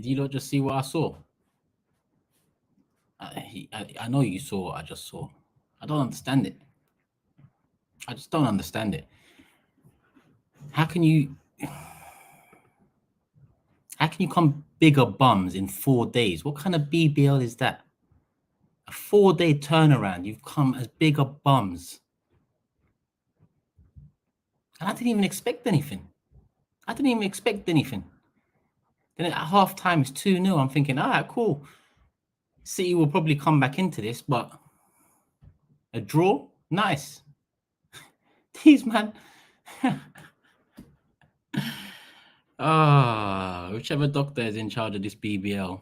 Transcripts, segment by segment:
Did you not just see what I saw? I know you saw what I just saw. I don't understand it. I just don't understand it. How can you come bigger bums in 4 days? What kind of BBL is that? A 4-day turnaround. You've come as bigger bums. And I didn't even expect anything. Then at half time, it's 2-0. I'm thinking, all right, cool. City will probably come back into this, but a draw? Nice. These man. Whichever doctor is in charge of this BBL,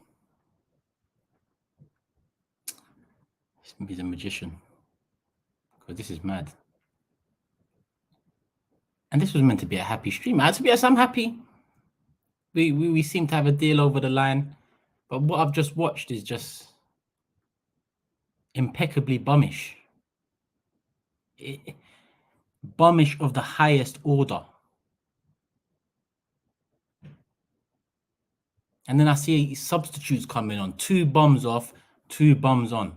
he's a magician. Because this is mad. And this was meant to be a happy stream. To be honest, I'm happy. We seem to have a deal over the line. But what I've just watched is just impeccably bummish. Bummish of the highest order. And then I see substitutes coming on. 2 bums off, 2 bums on.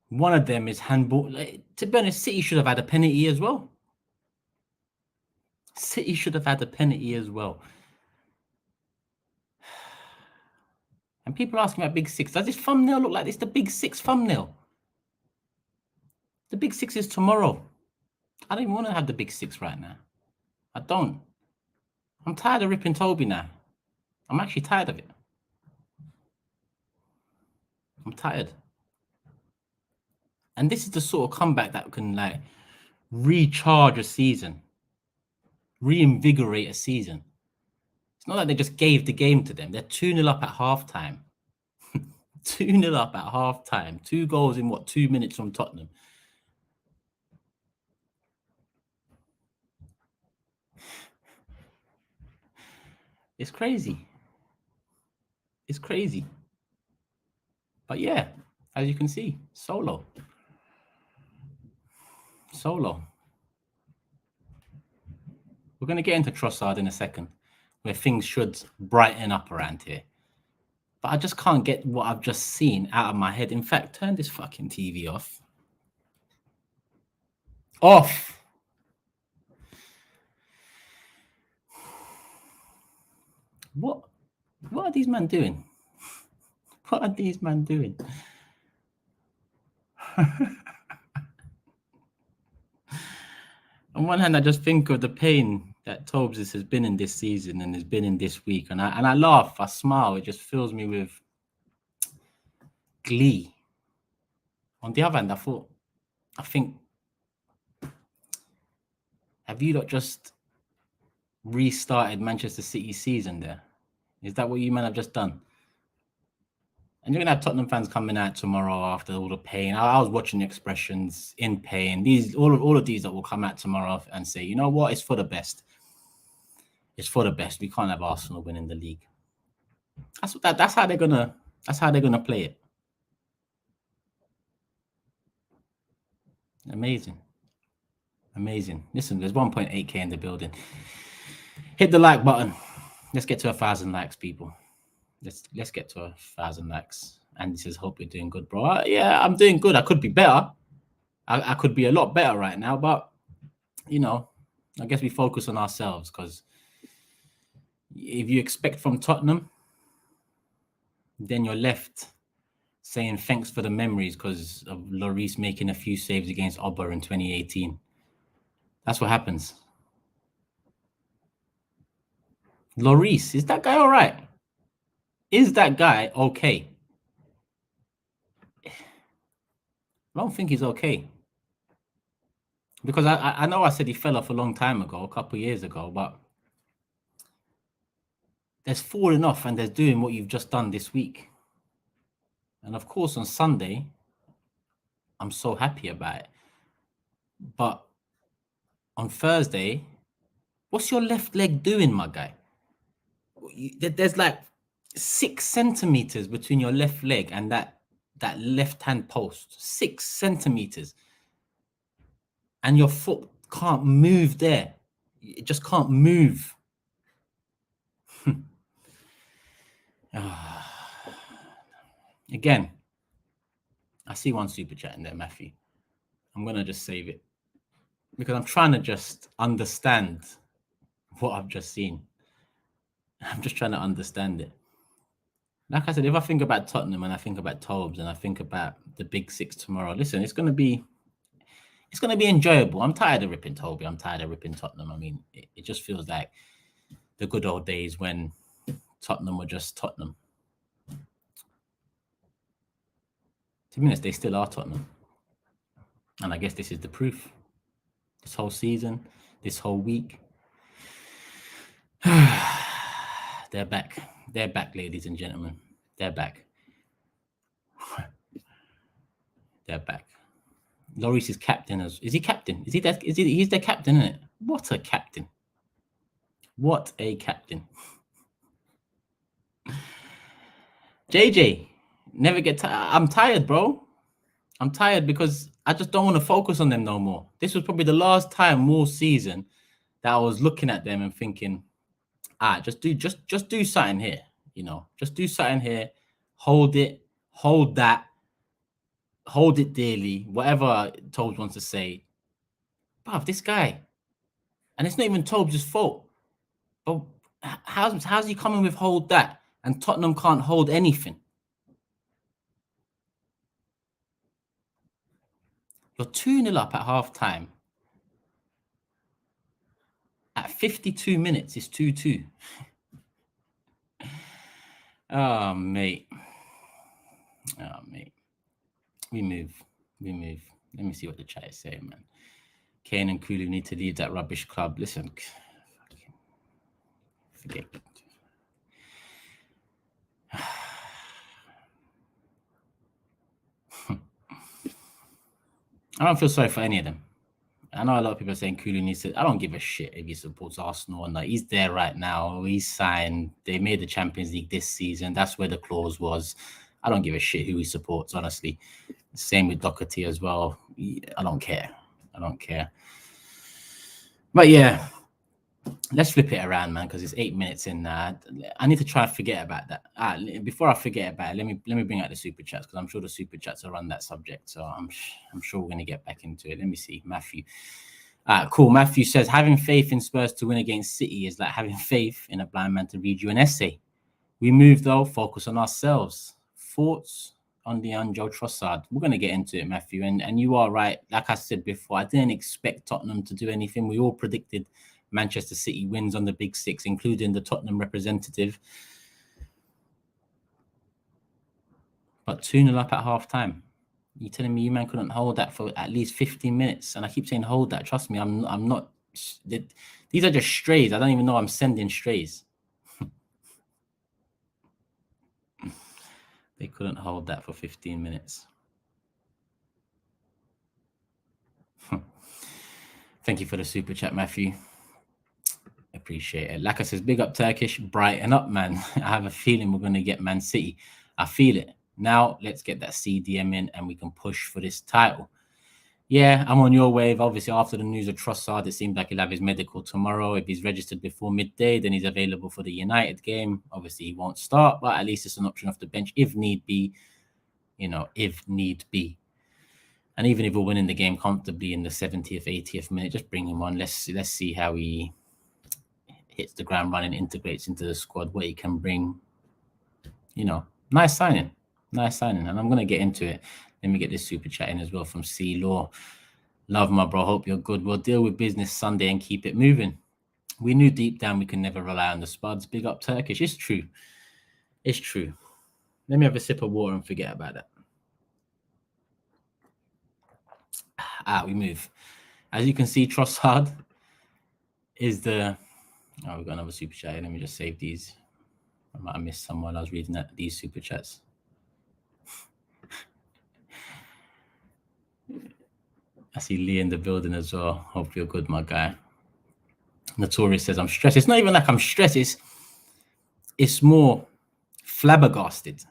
One of them is handball. To be honest, City should have had a penalty as well. And people asking about Big Six. Does this thumbnail look like it's the Big Six thumbnail? The Big Six is tomorrow. I don't even want to have the Big Six right now. I don't. I'm tired of ripping Toby now. I'm actually tired of it. I'm tired. And this is the sort of comeback that can like recharge a season, reinvigorate a season. It's not like they just gave the game to them. They're 2-0 up at halftime. 2-0 up at halftime. 2 goals in 2 minutes from Tottenham. It's crazy. It's crazy. But yeah, as you can see, solo. We're going to get into Trossard in a second, where things should brighten up around here. But I just can't get what I've just seen out of my head. In fact, turn this fucking TV off. Off. What are these men doing? What are these men doing? On one hand, I just think of the pain that Tobes has been in this season and has been in this week. And I laugh, I smile. It just fills me with glee. On the other hand, I think, have you not just restarted Manchester City season there? Is that what you men have just done? And you're going to have Tottenham fans coming out tomorrow after all the pain. I was watching the expressions in pain. All of these that will come out tomorrow and say, you know what, it's for the best. It's for the best. We can't have Arsenal winning the league. That's how they're gonna play it. Amazing. Listen, there's 1.8k in the building. Hit the like button. Let's get to 1,000 likes, people. Let's get to 1,000 likes. And he says, hope you're doing good, bro. Yeah, I'm doing good. I could be better. I could be a lot better right now, but you know, I guess we focus on ourselves, because if you expect from Tottenham, then you're left saying thanks for the memories because of Lloris making a few saves against Ober in 2018. That's what happens. Lloris, is that guy all right? Is that guy okay? I don't think he's okay. Because I know I said he fell off a long time ago, a couple of years ago, but there's falling off and there's doing what you've just done this week. And of course, on Sunday, I'm so happy about it. But on Thursday, what's your left leg doing, my guy? There's like 6 centimeters between your left leg and that left-hand post. 6 centimeters. And your foot can't move there. It just can't move. Again, I see one super chat in there, Matthew. I'm going to just save it because I'm trying to just understand what I've just seen. I'm just trying to understand it. Like I said, if I think about Tottenham and I think about Tobes and I think about the Big Six tomorrow, listen, it's going to be enjoyable. I'm tired of ripping Toby. I'm tired of ripping Tottenham. I mean, it just feels like the good old days when Tottenham were just Tottenham. To be honest, they still are Tottenham. And I guess this is the proof. This whole season, this whole week. They're back. They're back, ladies and gentlemen. They're back. They're back. Lloris is captain. Is he captain? Is he that? Is he? He's their captain, isn't it? What a captain! What a captain! JJ, never get tired. I'm tired, bro. I'm tired because I just don't want to focus on them no more. This was probably the last time all season that I was looking at them and thinking, just do something here. You know, just do something here. Hold it. Hold that. Hold it dearly. Whatever Tobes wants to say. Bruv, this guy. And it's not even Tobes' fault. But how's he coming with hold that? And Tottenham can't hold anything. You're 2-0 up at half time. At 52 minutes, it's 2-2. Oh, mate. Oh, mate. We move. Let me see what the chat is saying, man. Kane and Kulu need to leave that rubbish club. Listen, forget. I don't feel sorry for any of them. I know a lot of people are saying Kulu needs to. I don't give a shit if he supports Arsenal or not. He's there right now. He's signed. They made the Champions League this season. That's where the clause was. I don't give a shit who he supports, honestly. Same with Doherty as well. I don't care. But yeah, let's flip it around, man, because it's 8 minutes in. I need to try and forget about that. Before I forget about it, let me bring out the super chats because I'm sure the super chats are on that subject. So I'm sure we're going to get back into it. Let me see, Matthew. Cool. Matthew says having faith in Spurs to win against City is like having faith in a blind man to read you an essay. We move though, focus on ourselves. Thoughts on Leandro Trossard? We're going to get into it, Matthew. And you are right. Like I said before, I didn't expect Tottenham to do anything. We all predicted Manchester City wins on the Big Six, including the Tottenham representative. But 2-0 up at half time. You telling me you man couldn't hold that for at least 15 minutes? And I keep saying hold that. Trust me, I'm not. These are just strays. I don't even know I'm sending strays. They couldn't hold that for 15 minutes. Thank you for the super chat, Matthew. Appreciate it. Like I says, big up Turkish, Brighton up, man. I have a feeling we're going to get Man City. I feel it. Now, let's get that CDM in and we can push for this title. Yeah, I'm on your wave. Obviously, after the news of Trossard, it seems like he'll have his medical tomorrow. If he's registered before midday, then he's available for the United game. Obviously, he won't start, but at least it's an option off the bench if need be. If need be. And even if we're winning the game comfortably in the 70th, 80th minute, just bring him on. Let's see how he hits the ground running, integrates into the squad, what he can bring. Nice signing. And I'm going to get into it. Let me get this super chat in as well from C Law. Love, my bro. Hope you're good. We'll deal with business Sunday and keep it moving. We knew deep down we can never rely on the Spuds. Big up Turkish. It's true. Let me have a sip of water and forget about that. We move. As you can see, Trossard is the... Oh, we've got another super chat. Let me just save these. I might have missed someone. I was reading these super chats. I see Lee in the building as well. Hope you're good, my guy. Notorious says I'm stressed. It's not even like I'm stressed. It's more flabbergasted.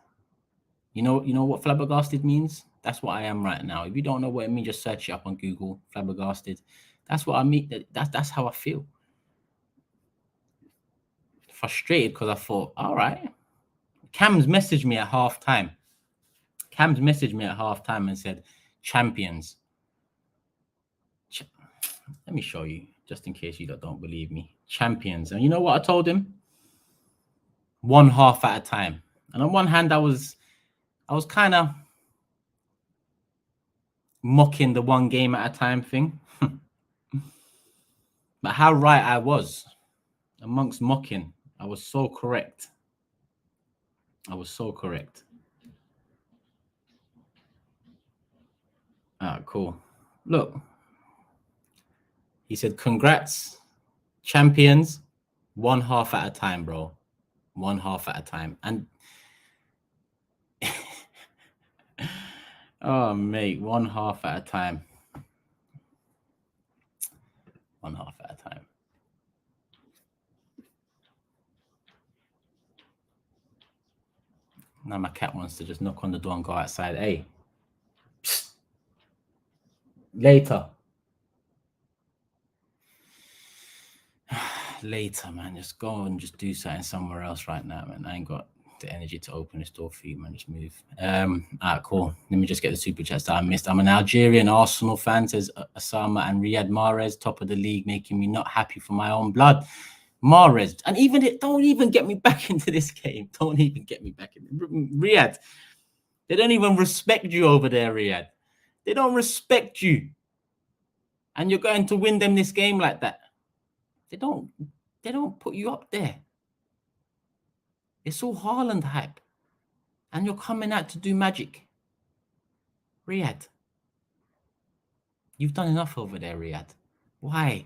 You know what flabbergasted means? That's what I am right now. If you don't know what it means, just search it up on Google. Flabbergasted. That's what I mean. That's how I feel. Frustrated because I thought, all right, Cam's messaged me at halftime. Cam's messaged me at halftime and said, champions. Let me show you, just in case you don't believe me. Champions. And you know what I told him? 1 half at a time. And on one hand, I was kind of mocking the 1 game at a time thing. But how right I was amongst mocking. I was so correct. I was so correct. Cool. Look. He said, congrats, champions. 1 half at a time, bro. 1 half at a time. And oh, mate, 1 half at a time. 1 half at a time. Now my cat wants to just knock on the door and go outside. Hey, psst. Later. Later, man. Just go and just do something somewhere else right now, man. I ain't got the energy to open this door for you, man. Just move. Cool. Let me just get the super chats that I missed. I'm an Algerian Arsenal fan, says Osama, and Riyad Mahrez, top of the league, making me not happy for my own blood. Mahrez, and even it, don't even get me back into this game. Don't even get me back in. Riyad, they don't even respect you over there, Riyad. They don't respect you. And you're going to win them this game like that. They don't put you up there. It's all Haaland hype. And you're coming out to do magic. Riyad, you've done enough over there, Riyad. Why?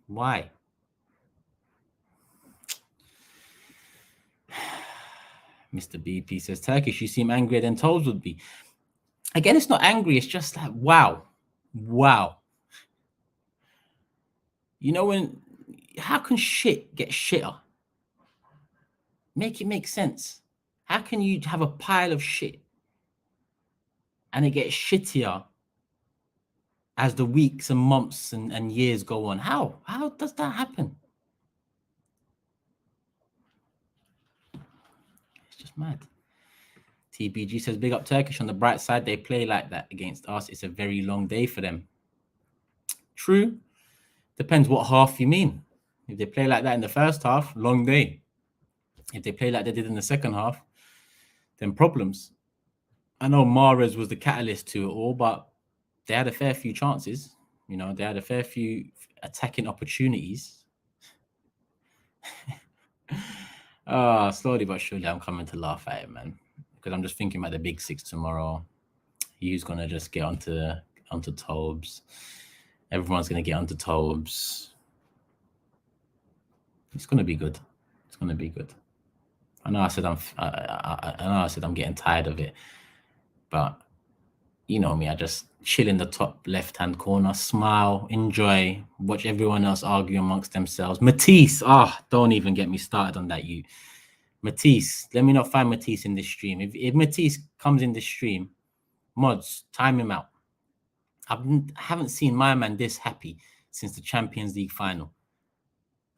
Why? Mr. BP says, Turkish, you seem angrier than Toes would be. Again, it's not angry. It's just like, wow. Wow. You know, how can shit get shitter? Make it make sense. How can you have a pile of shit and it gets shittier as the weeks and months and years go on? How does that happen? It's just mad. TBG says, big up Turkish. On the bright side, they play like that against us. It's a very long day for them. True. Depends what half you mean. If they play like that in the first half, long day. If they play like they did in the second half, then problems. I know Mahrez was the catalyst to it all, but they had a fair few chances. You know, they had a fair few attacking opportunities. Slowly but surely, I'm coming to laugh at it, man. Because I'm just thinking about the big 6 tomorrow. Hugh's gonna just get onto Tobes. Everyone's gonna get onto Tobes. It's gonna be good. It's gonna be good. I know I said I'm getting tired of it, but you know me, I just chill in the top left-hand corner, smile, enjoy, watch everyone else argue amongst themselves. Matisse, don't even get me started on that. Matisse, let me not find Matisse in this stream. If Matisse comes in this stream, mods, time him out. I haven't seen my man this happy since the Champions League final.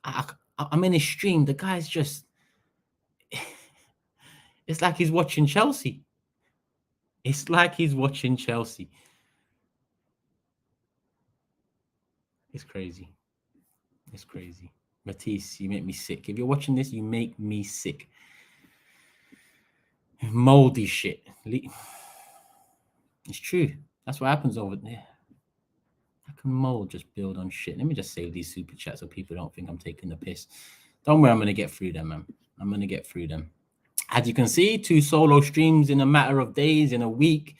I'm in his stream. The guy's just, it's like he's watching Chelsea. It's like he's watching Chelsea. It's crazy. It's crazy. Matisse, you make me sick. If you're watching this, you make me sick. Moldy shit. It's true. That's what happens over there. How can mold just build on shit? Let me just save these super chats so people don't think I'm taking the piss. Don't worry, I'm going to get through them, man. I'm going to get through them. As you can see, 2 solo streams in a matter of days, in a week.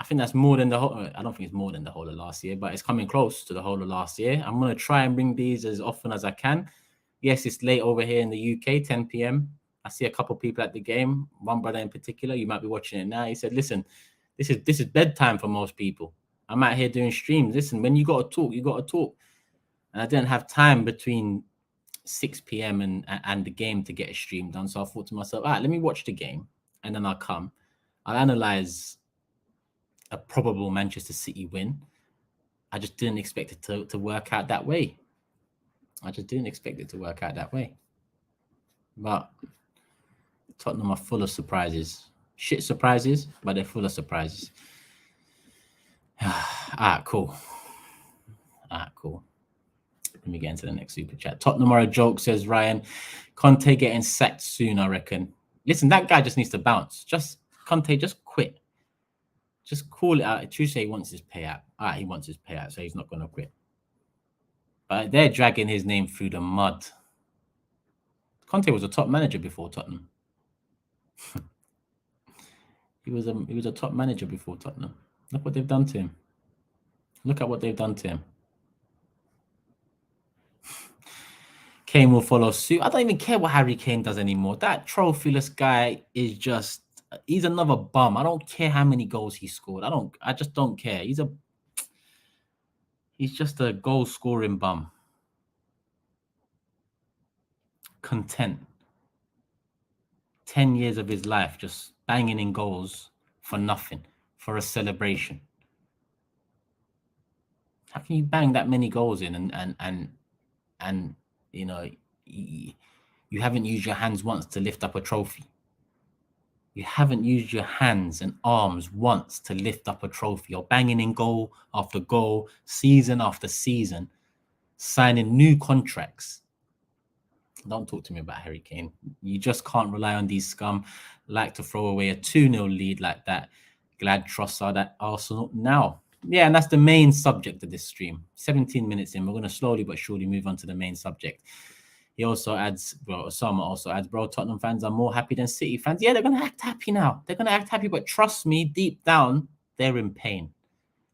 I think that's more than the whole. I don't think it's more than the whole of last year, but it's coming close to the whole of last year. I'm going to try and bring these as often as I can. Yes, it's late over here in the UK, 10 p.m. I see a couple people at the game. One brother in particular, you might be watching it now. He said, listen, this is bedtime for most people. I'm out here doing streams. Listen, when you got to talk, you got to talk. And I didn't have time between 6 p.m. and the game to get a stream done. So I thought to myself, all right, let me watch the game. And then I'll come. I'll analyze a probable Manchester City win. I just didn't expect it to work out that way. I just didn't expect it to work out that way. But Tottenham are full of surprises. Shit surprises, but they're full of surprises. Cool. Cool. Let me get into the next super chat. Tottenham are a joke, says Ryan. Conte getting sacked soon, I reckon. Listen, that guy just needs to bounce. Conte, just quit. Just call it out. Tuesday wants his payout. He wants his payout, so he's not going to quit. But they're dragging his name through the mud. Conte was a top manager before Tottenham. He was a top manager before Tottenham. Look what they've done to him. Look at what they've done to him. Kane will follow suit. I don't even care what Harry Kane does anymore. That trophyless guy is he's another bum. I don't care how many goals he scored. I just don't care. He's just a goal scoring bum. Content. 10 years of his life just banging in goals for nothing, for a celebration. How can you bang that many goals in and you know, you haven't used your hands once to lift up a trophy? You haven't used your hands and arms once to lift up a trophy. You're banging in goal after goal, season after season, signing new contracts. Don't talk to me about Harry Kane. You just can't rely on these scum like to throw away a 2-0 lead like that. Glad Trossard at Arsenal now. Yeah, and that's the main subject of this stream. 17 minutes in, we're going to slowly but surely move on to the main subject. He also adds, Osama also adds, Tottenham fans are more happy than City fans. Yeah, they're going to act happy now. They're going to act happy, but trust me, deep down, they're in pain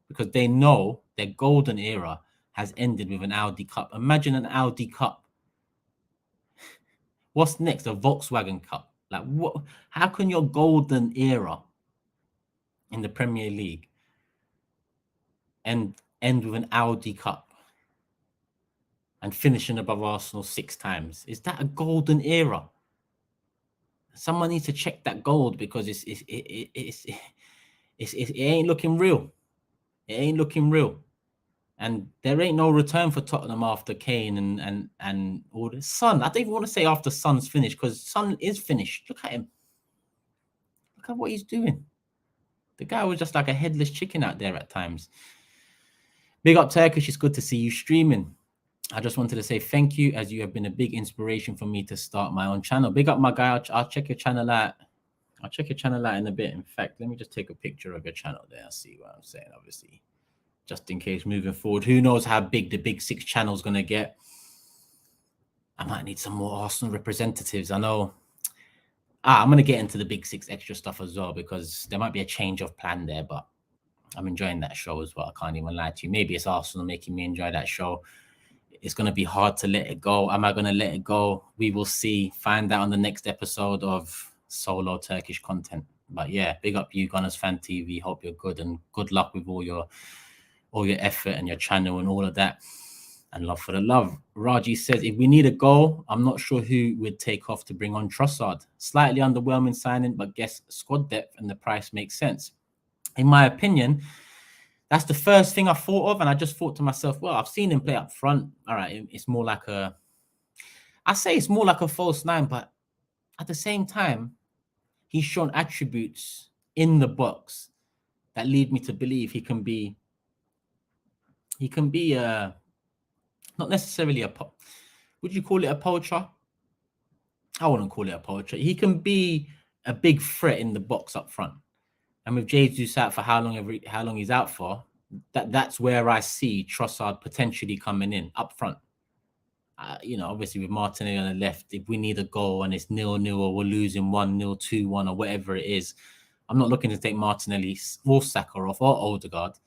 because they know their golden era has ended with an Audi Cup. Imagine an Audi Cup. What's next? A Volkswagen Cup. Like, what? How can your golden era in the Premier League end with an Audi Cup and finishing above Arsenal 6 times? Is that a golden era? Someone needs to check that gold because it ain't looking real. It ain't looking real. And there ain't no return for Tottenham after Kane and all this. Son, I don't even want to say after Son's finished because Son is finished. Look at him. Look at what he's doing. The guy was just like a headless chicken out there at times. Big up Turkish. It's good to see you streaming. I just wanted to say thank you as you have been a big inspiration for me to start my own channel. Big up my guy. I'll check your channel out. I'll check your channel out in a bit. In fact, let me just take a picture of your channel there. I'll see what I'm saying, obviously. Just in case moving forward. Who knows how big the Big 6 channel is going to get. I might need some more Arsenal representatives. I know. I'm going to get into the Big 6 extra stuff as well because there might be a change of plan there, but I'm enjoying that show as well. I can't even lie to you. Maybe it's Arsenal making me enjoy that show. It's going to be hard to let it go. Am I going to let it go? We will see. Find out on the next episode of solo Turkish content. But yeah, big up you, Gunners Fan TV. Hope you're good and good luck with all your effort and your channel and all of that. And love for the love. Raji says, if we need a goal, I'm not sure who would take off to bring on Trossard. Slightly underwhelming signing, but guess squad depth and the price makes sense. In my opinion, that's the first thing I thought of. And I just thought to myself, well, I've seen him play up front. All right, it's more like I say it's more like a false 9, but at the same time, he's shown attributes in the box that lead me to believe he can be not necessarily would you call it a poacher? I wouldn't call it a poacher. He can be a big threat in the box up front. And with Jesus out for how long he's out for, that's where I see Trossard potentially coming in up front. Obviously with Martinelli on the left, if we need a goal and it's 0-0 or we're losing 1-0, 2-1 or whatever it is, I'm not looking to take Martinelli or Saka off or Odegaard.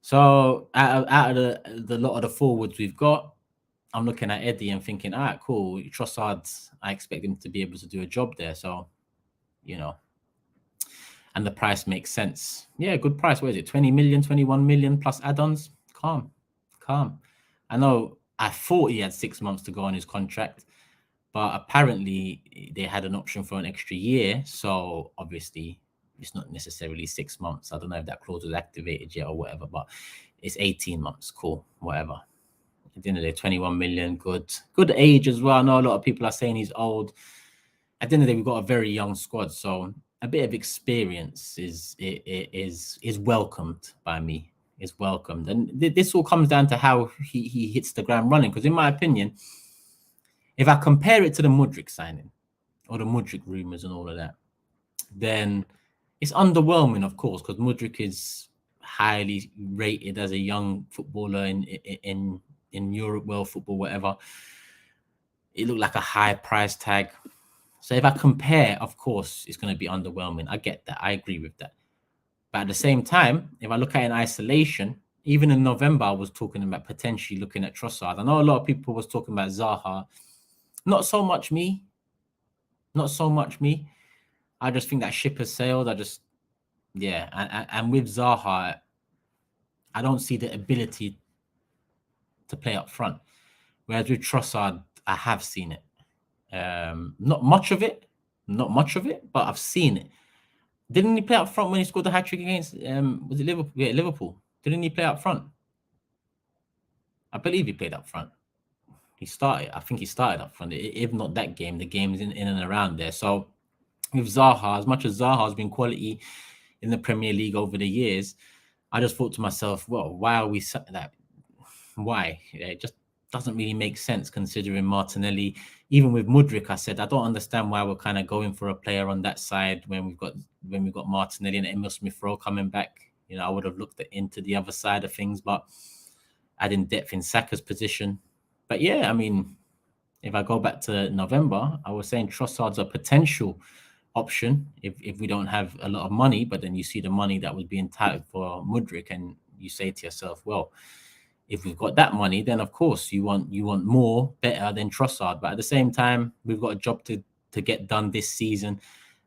So out of the lot of the forwards we've got, I'm looking at Eddie and thinking, all right, cool. Trossard, I expect him to be able to do a job there. So, and the price makes sense. Yeah, good price. What is it? 20 million, 21 million plus add-ons? Calm. I know I thought he had 6 months to go on his contract, but apparently they had an option for an extra year. So obviously it's not necessarily 6 months. I don't know if that clause was activated yet or whatever, but it's 18 months. Cool, whatever. At the end of the day, 21 million, good age as well. I know a lot of people are saying he's old. at the end of the day, we've got a very young squad, so a bit of experience is welcomed by me. Is welcomed, and this all comes down to how he hits the ground running. Because in my opinion, if I compare it to the Mudryk signing or the Mudryk rumors and all of that, then it's underwhelming, of course, because Mudryk is highly rated as a young footballer in Europe, world football, whatever. It looked like a high price tag. So if I compare, of course, it's going to be underwhelming. I get that. I agree with that. But at the same time, if I look at it in isolation, even in November, I was talking about potentially looking at Trossard. I know a lot of people was talking about Zaha. Not so much me. Not so much me. I just think that ship has sailed. And with Zaha, I don't see the ability to play up front. Whereas with Trossard, I have seen it. Not much of it, but I've seen it. Didn't he play up front when he scored the hat trick against? Was it Liverpool? Yeah, Liverpool. Didn't he play up front? I believe he played up front. I think he started up front. If not that game, the games in and around there. So with Zaha, as much as Zaha has been quality in the Premier League over the years, I just thought to myself, well, why are we that? Why? It just doesn't really make sense considering Martinelli. Even with Mudryk, I said I don't understand why we're kind of going for a player on that side when we've got Martinelli and Emil Smith-Rowe coming back. You know, I would have looked into the other side of things, but adding depth in Saka's position. But yeah, I mean, if I go back to November, I was saying Trossard's a potential option if we don't have a lot of money. But then you see the money that was being touted for Mudryk, and you say to yourself, well, if we've got that money, then of course you want more, better than Trossard. But at the same time, we've got a job to get done this season,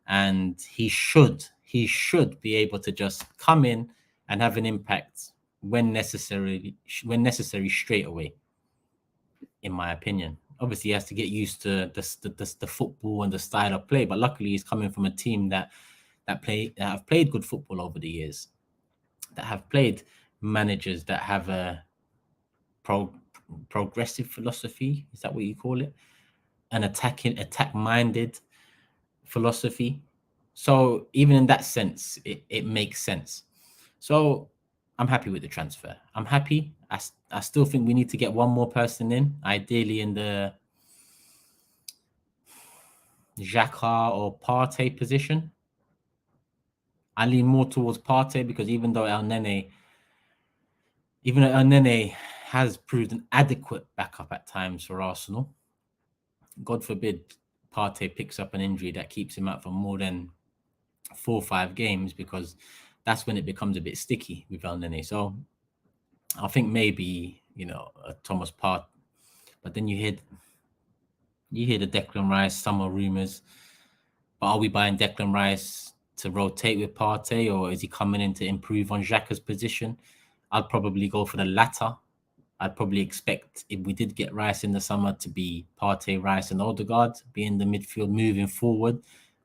and he should be able to just come in and have an impact when necessary straight away. In my opinion, obviously he has to get used to the football and the style of play. But luckily, he's coming from a team that have played good football over the years, that have played managers that have a progressive philosophy. Is that what you call it? An attack-minded philosophy. So even in that sense, it makes sense. So I'm happy with the transfer. I'm happy. I still think we need to get one more person in, ideally in the Xhaka or Partey position. I lean more towards Partey because even though El Nene has proved an adequate backup at times for Arsenal, God forbid Partey picks up an injury that keeps him out for more than 4 or 5 games, because that's when it becomes a bit sticky with El Nene. So I think maybe, Thomas Partey, but then you hear the Declan Rice summer rumours. But are we buying Declan Rice to rotate with Partey, or is he coming in to improve on Xhaka's position? I'd probably go for the latter. I'd probably expect, if we did get Rice in the summer, to be Partey, Rice, and Odegaard being the midfield moving forward.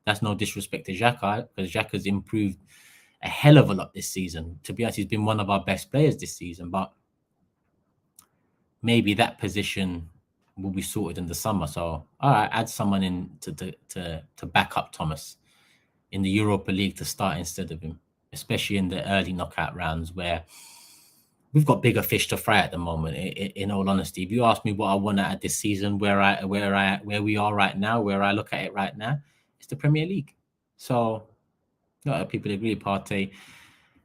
That's no disrespect to Xhaka, because Xhaka's improved a hell of a lot this season. To be honest, he's been one of our best players this season, but maybe that position will be sorted in the summer. So, all right, add someone in to back up Thomas in the Europa League to start instead of him, especially in the early knockout rounds where we've got bigger fish to fry at the moment. In all honesty, if you ask me what I want to add this season, where we are right now, where I look at it right now, it's the Premier League. So, people agree, Partey,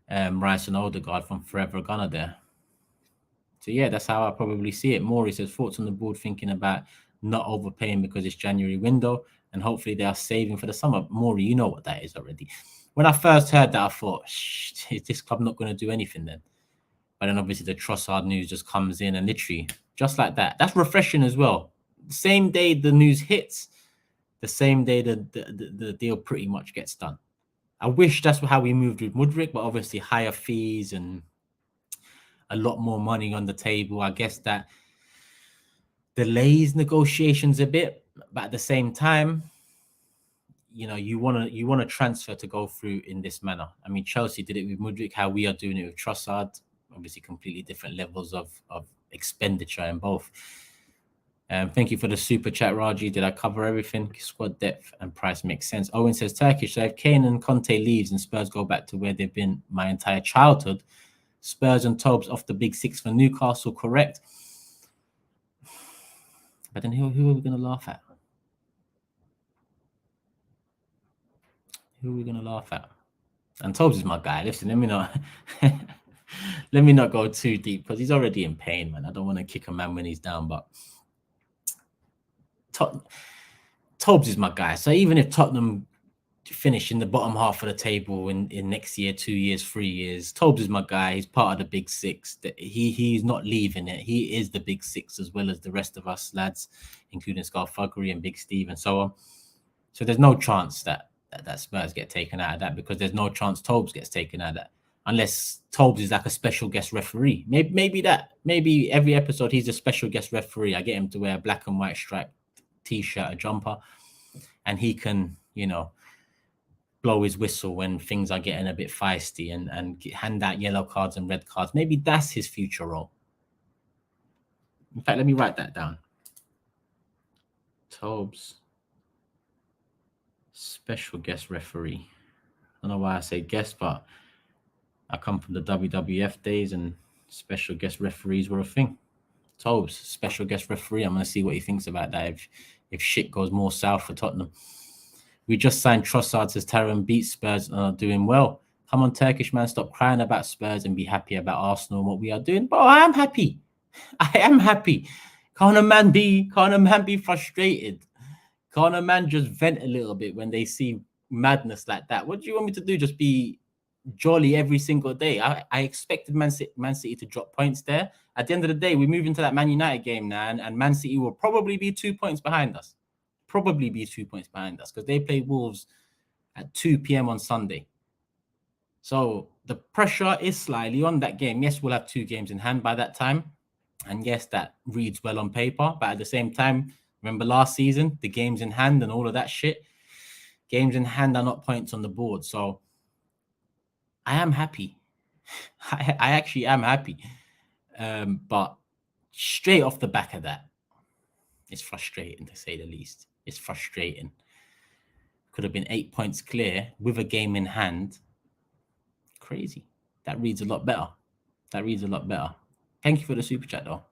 Rice, and Odegaard from Forever Gunner there. So yeah, that's how I probably see it. Maury says thoughts on the board, thinking about not overpaying because it's January window, and hopefully they are saving for the summer. Maury, you know what that is already. When I first heard that, I thought, is this club not going to do anything then? But then obviously the Trossard news just comes in, and literally just like that. That's refreshing as well. The same day the news hits, the same day the deal pretty much gets done. I wish that's how we moved with Mudryk, but obviously higher fees and a lot more money on the table. I guess that delays negotiations a bit, but at the same time, you want to transfer to go through in this manner. I mean, Chelsea did it with Mudryk, how we are doing it with Trossard. Obviously, completely different levels of expenditure in both. Thank you for the super chat, Raji. Did I cover everything? Squad depth and price makes sense. Owen says Turkish. So if Kane and Conte leaves and Spurs go back to where they've been my entire childhood, Spurs and Tobes off the big six for Newcastle, correct? But then who are we going to laugh at? Who are we going to laugh at? And Tobes is my guy. Listen, let me not go too deep because he's already in pain, man. I don't want to kick a man when he's down, but Tobes is my guy. So even if Tottenham finish in the bottom half of the table in next year, 2 years, 3 years, Tobes is my guy. He's part of the big six. He's not leaving it. He is the big six as well as the rest of us lads, including Scarfuggery and Big Steve and so on. So there's no chance that Spurs get taken out of that, because there's no chance Tobes gets taken out of that. Unless Tobes is like a special guest referee. Maybe every episode he's a special guest referee. I get him to wear a black and white striped t-shirt, a jumper, and he can, blow his whistle when things are getting a bit feisty and hand out yellow cards and red cards. Maybe that's his future role. In fact, let me write that down. Tobes, special guest referee. I don't know why I say guest, but I come from the WWF days and special guest referees were a thing. Tobes, special guest referee. I'm going to see what he thinks about that if shit goes more south for Tottenham. We just signed Trossard, says Taran. Beat Spurs and are doing well. Come on, Turkish man, stop crying about Spurs and be happy about Arsenal and what we are doing. But I am happy. I am happy. Can't a man be frustrated? Can't a man just vent a little bit when they see madness like that? What do you want me to do? Just be jolly every single day? I expected Man City to drop points there. At the end of the day, we move into that Man United game now, and Man City will probably be 2 points behind us. Because they play Wolves at 2 p.m. on Sunday. So the pressure is slightly on that game. Yes, we'll have 2 games in hand by that time. And yes, that reads well on paper. But at the same time, remember last season, the games in hand and all of that shit? Games in hand are not points on the board. So I am happy. I actually am happy. But straight off the back of that, it's frustrating, to say the least. It's frustrating. Could have been 8 points clear with a game in hand. Crazy. That reads a lot better. Thank you for the super chat, though.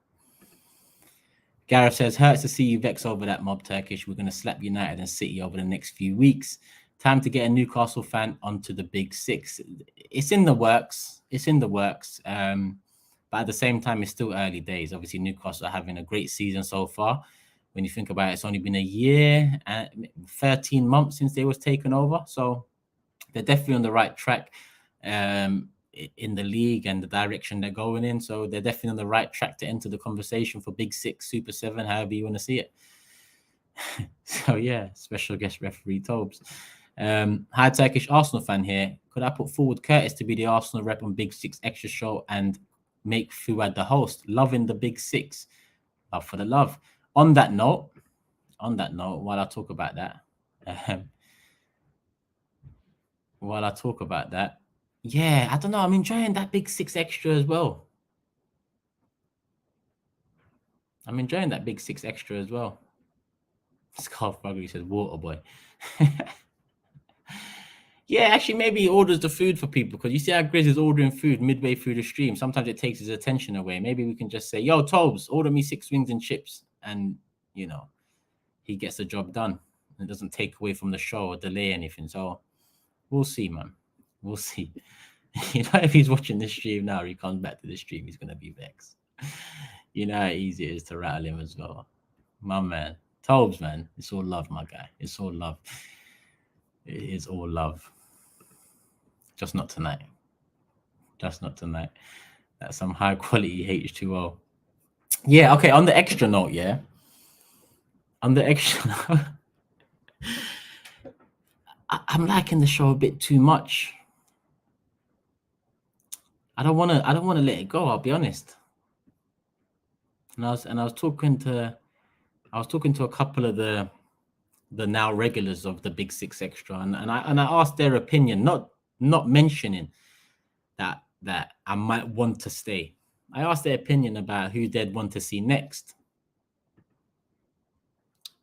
Gareth says, hurts to see you vex over that mob, Turkish. We're going to slap United and City over the next few weeks. Time to get a Newcastle fan onto the big six. It's in the works. But at the same time, it's still early days. Obviously, Newcastle are having a great season so far. When you think about it, it's only been a year and 13 months since they was taken over. So they're definitely on the right track in the league and the direction they're going in. So they're definitely on the right track to enter the conversation for Big Six, Super 7, however you want to see it. So yeah, special guest referee Tobes. Hi, Turkish Arsenal fan here. Could I put forward Curtis to be the Arsenal rep on Big Six Extra Show and make Fuad the host? Loving the Big Six. Love for the love. On that note, while I talk about that, yeah, I don't know. I'm enjoying that Big Six Extra as well. Scarf Buggery says, water boy. Yeah, actually, maybe he orders the food for people, because you see how Grizz is ordering food midway through the stream. Sometimes it takes his attention away. Maybe we can just say, yo, Tobes, order me 6 wings and chips. And, he gets the job done. It doesn't take away from the show or delay anything. So we'll see, man. We'll see. If he's watching this stream now, or he comes back to the stream, he's going to be vexed. You know how easy it is to rattle him as well. My man. Tobes, man. It's all love, my guy. It's all love. It is all love. Just not tonight. That's some high quality H2O. Yeah, okay. On the extra note, I'm liking the show a bit too much. I don't want to let it go, I'll be honest. And I was talking to a couple of the now regulars of the Big Six Extra, and I asked their opinion, not mentioning that I might want to stay. I asked their opinion about who they'd want to see next.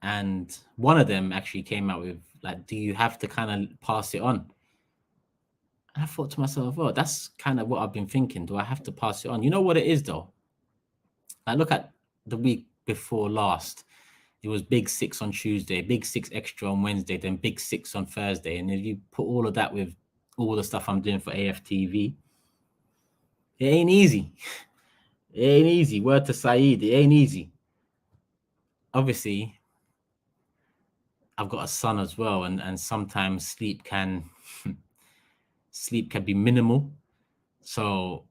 And one of them actually came out with, like, do you have to kind of pass it on? And I thought to myself, oh, that's kind of what I've been thinking. Do I have to pass it on? You know what it is, though? I look at the week before last. It was Big Six on Tuesday, Big Six extra on Wednesday, then Big Six on Thursday. And if you put all of that with all the stuff I'm doing for AFTV, it ain't easy. It ain't easy. Word to Saeed, it ain't easy. Obviously, I've got a son as well, and sometimes sleep can be minimal. So,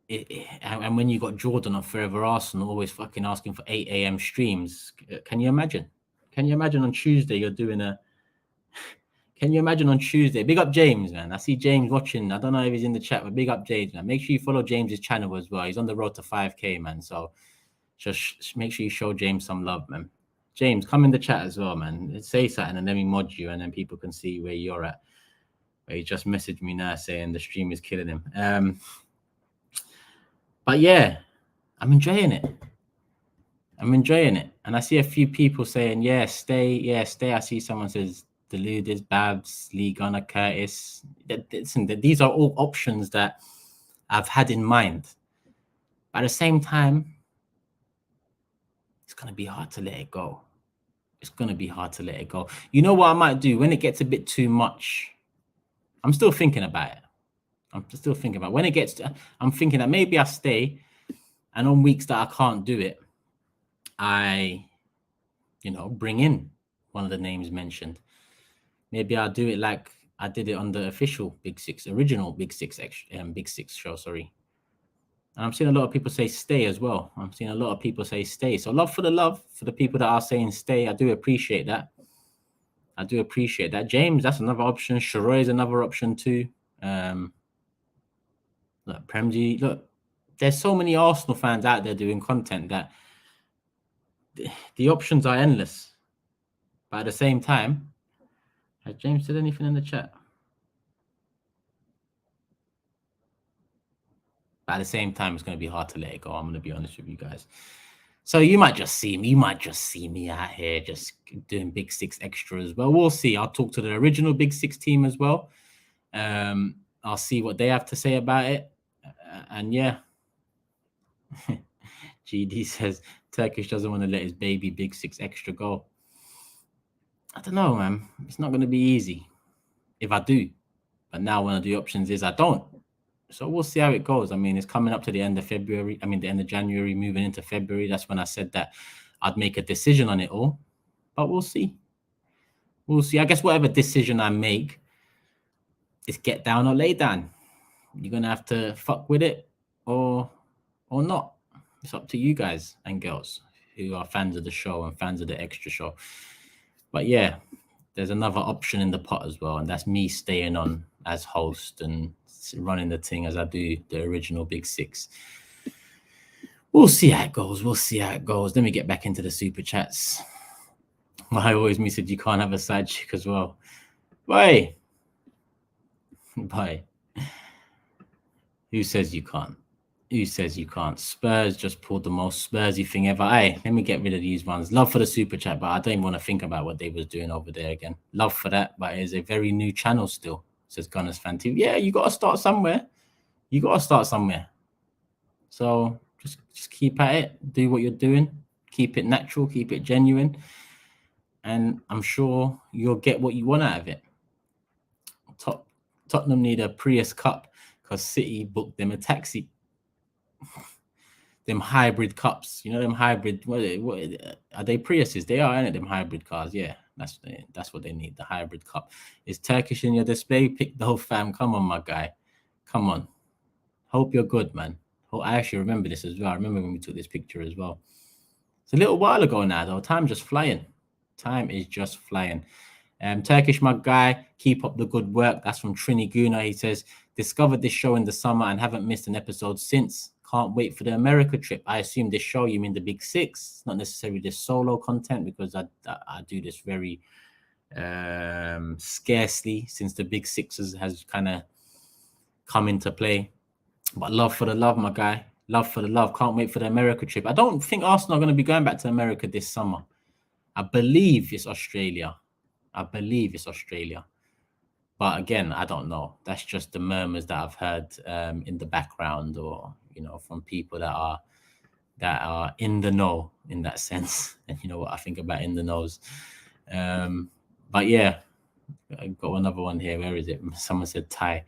and when you got Jordan on Forever Arsenal always fucking asking for 8 a.m. streams, can you imagine? Can you imagine on Tuesday you're doing a? Can you imagine on Tuesday? Big up James, man. I see James watching. I don't know if he's in the chat, but big up James, man. Make sure you follow James's channel as well. He's on the road to 5K, man. So just make sure you show James some love, man. James, come in the chat as well, man. Say something and let me mod you, and then people can see where you're at. He just messaged me now saying the stream is killing him. But yeah, I'm enjoying it. And I see a few people saying, yeah, stay. I see someone says Deluded, Babs, Lee Gunner, Curtis. Listen, these are all options that I've had in mind. But at the same time, it's going to be hard to let it go. You know what I might do? When it gets a bit too much, I'm still thinking about it. When it gets to, I'm thinking that maybe I stay, and on weeks that I can't do it, I, bring in one of the names mentioned. Maybe I'll do it like I did it on the official original Big Six show, sorry. And I'm seeing a lot of people say stay as well. So love for the people that are saying stay. I do appreciate that. James, that's another option. Sharoy is another option too. Look, Premji, look, there's so many Arsenal fans out there doing content that the options are endless. But at the same time, has James said anything in the chat? But at the same time, it's going to be hard to let it go. I'm going to be honest with you guys. So you might just see me out here just doing Big Six extra as well. We'll see. I'll talk to the original Big Six team as well. I'll see what they have to say about it. And yeah, GD says Turkish doesn't want to let his baby Big Six extra go. I don't know, man. It's not going to be easy if I do. But now one of the options is I don't. So we'll see how it goes. I mean, it's coming up to the end of February. The end of January, moving into February. That's when I said that I'd make a decision on it all. But we'll see. I guess whatever decision I make is get down or lay down. You're going to have to fuck with it or not. It's up to you guys and girls who are fans of the show and fans of the extra show. But yeah, there's another option in the pot as well. And that's me staying on as host and running the thing as I do the original Big Six. We'll see how it goes. Let me get back into the super chats. I always said you can't have a side chick as well. Bye. Who says you can't? Spurs just pulled the most Spursy thing ever. Hey, let me get rid of these ones. Love for the super chat, but I don't even want to think about what they was doing over there again. Love for that, but it's a very new channel still. Says Gunners Fan TV. Yeah, you got to start somewhere. So just keep at it. Do what you're doing. Keep it natural. Keep it genuine. And I'm sure you'll get what you want out of it. Tottenham need a Prius Cup because City booked them a taxi. Them hybrid cups, them hybrid. What are they? Priuses? They are, ain't it? Them hybrid cars. Yeah, that's what they need. The hybrid cup. Is Turkish in your display? Pick the whole fam. Come on, my guy. Come on. Hope you're good, man. I actually remember this as well. I remember when we took this picture as well. It's a little while ago now, though. Time is just flying. Turkish, my guy, keep up the good work. That's from Trini Guna. He says, discovered this show in the summer and haven't missed an episode since. Can't wait for the America trip. I assume this show, you mean the Big Six, not necessarily this solo content, because I do this very scarcely since the Big Sixes has kind of come into play. But love for the love, my guy. Love for the love. Can't wait for the America trip. I don't think Arsenal are going to be going back to America this summer. I believe it's Australia. But again, I don't know. That's just the murmurs that I've heard in the background, or from people that are in the know in that sense. And you know what I think about in the knows. But yeah, I got another one here. Where is it? Someone said Ty.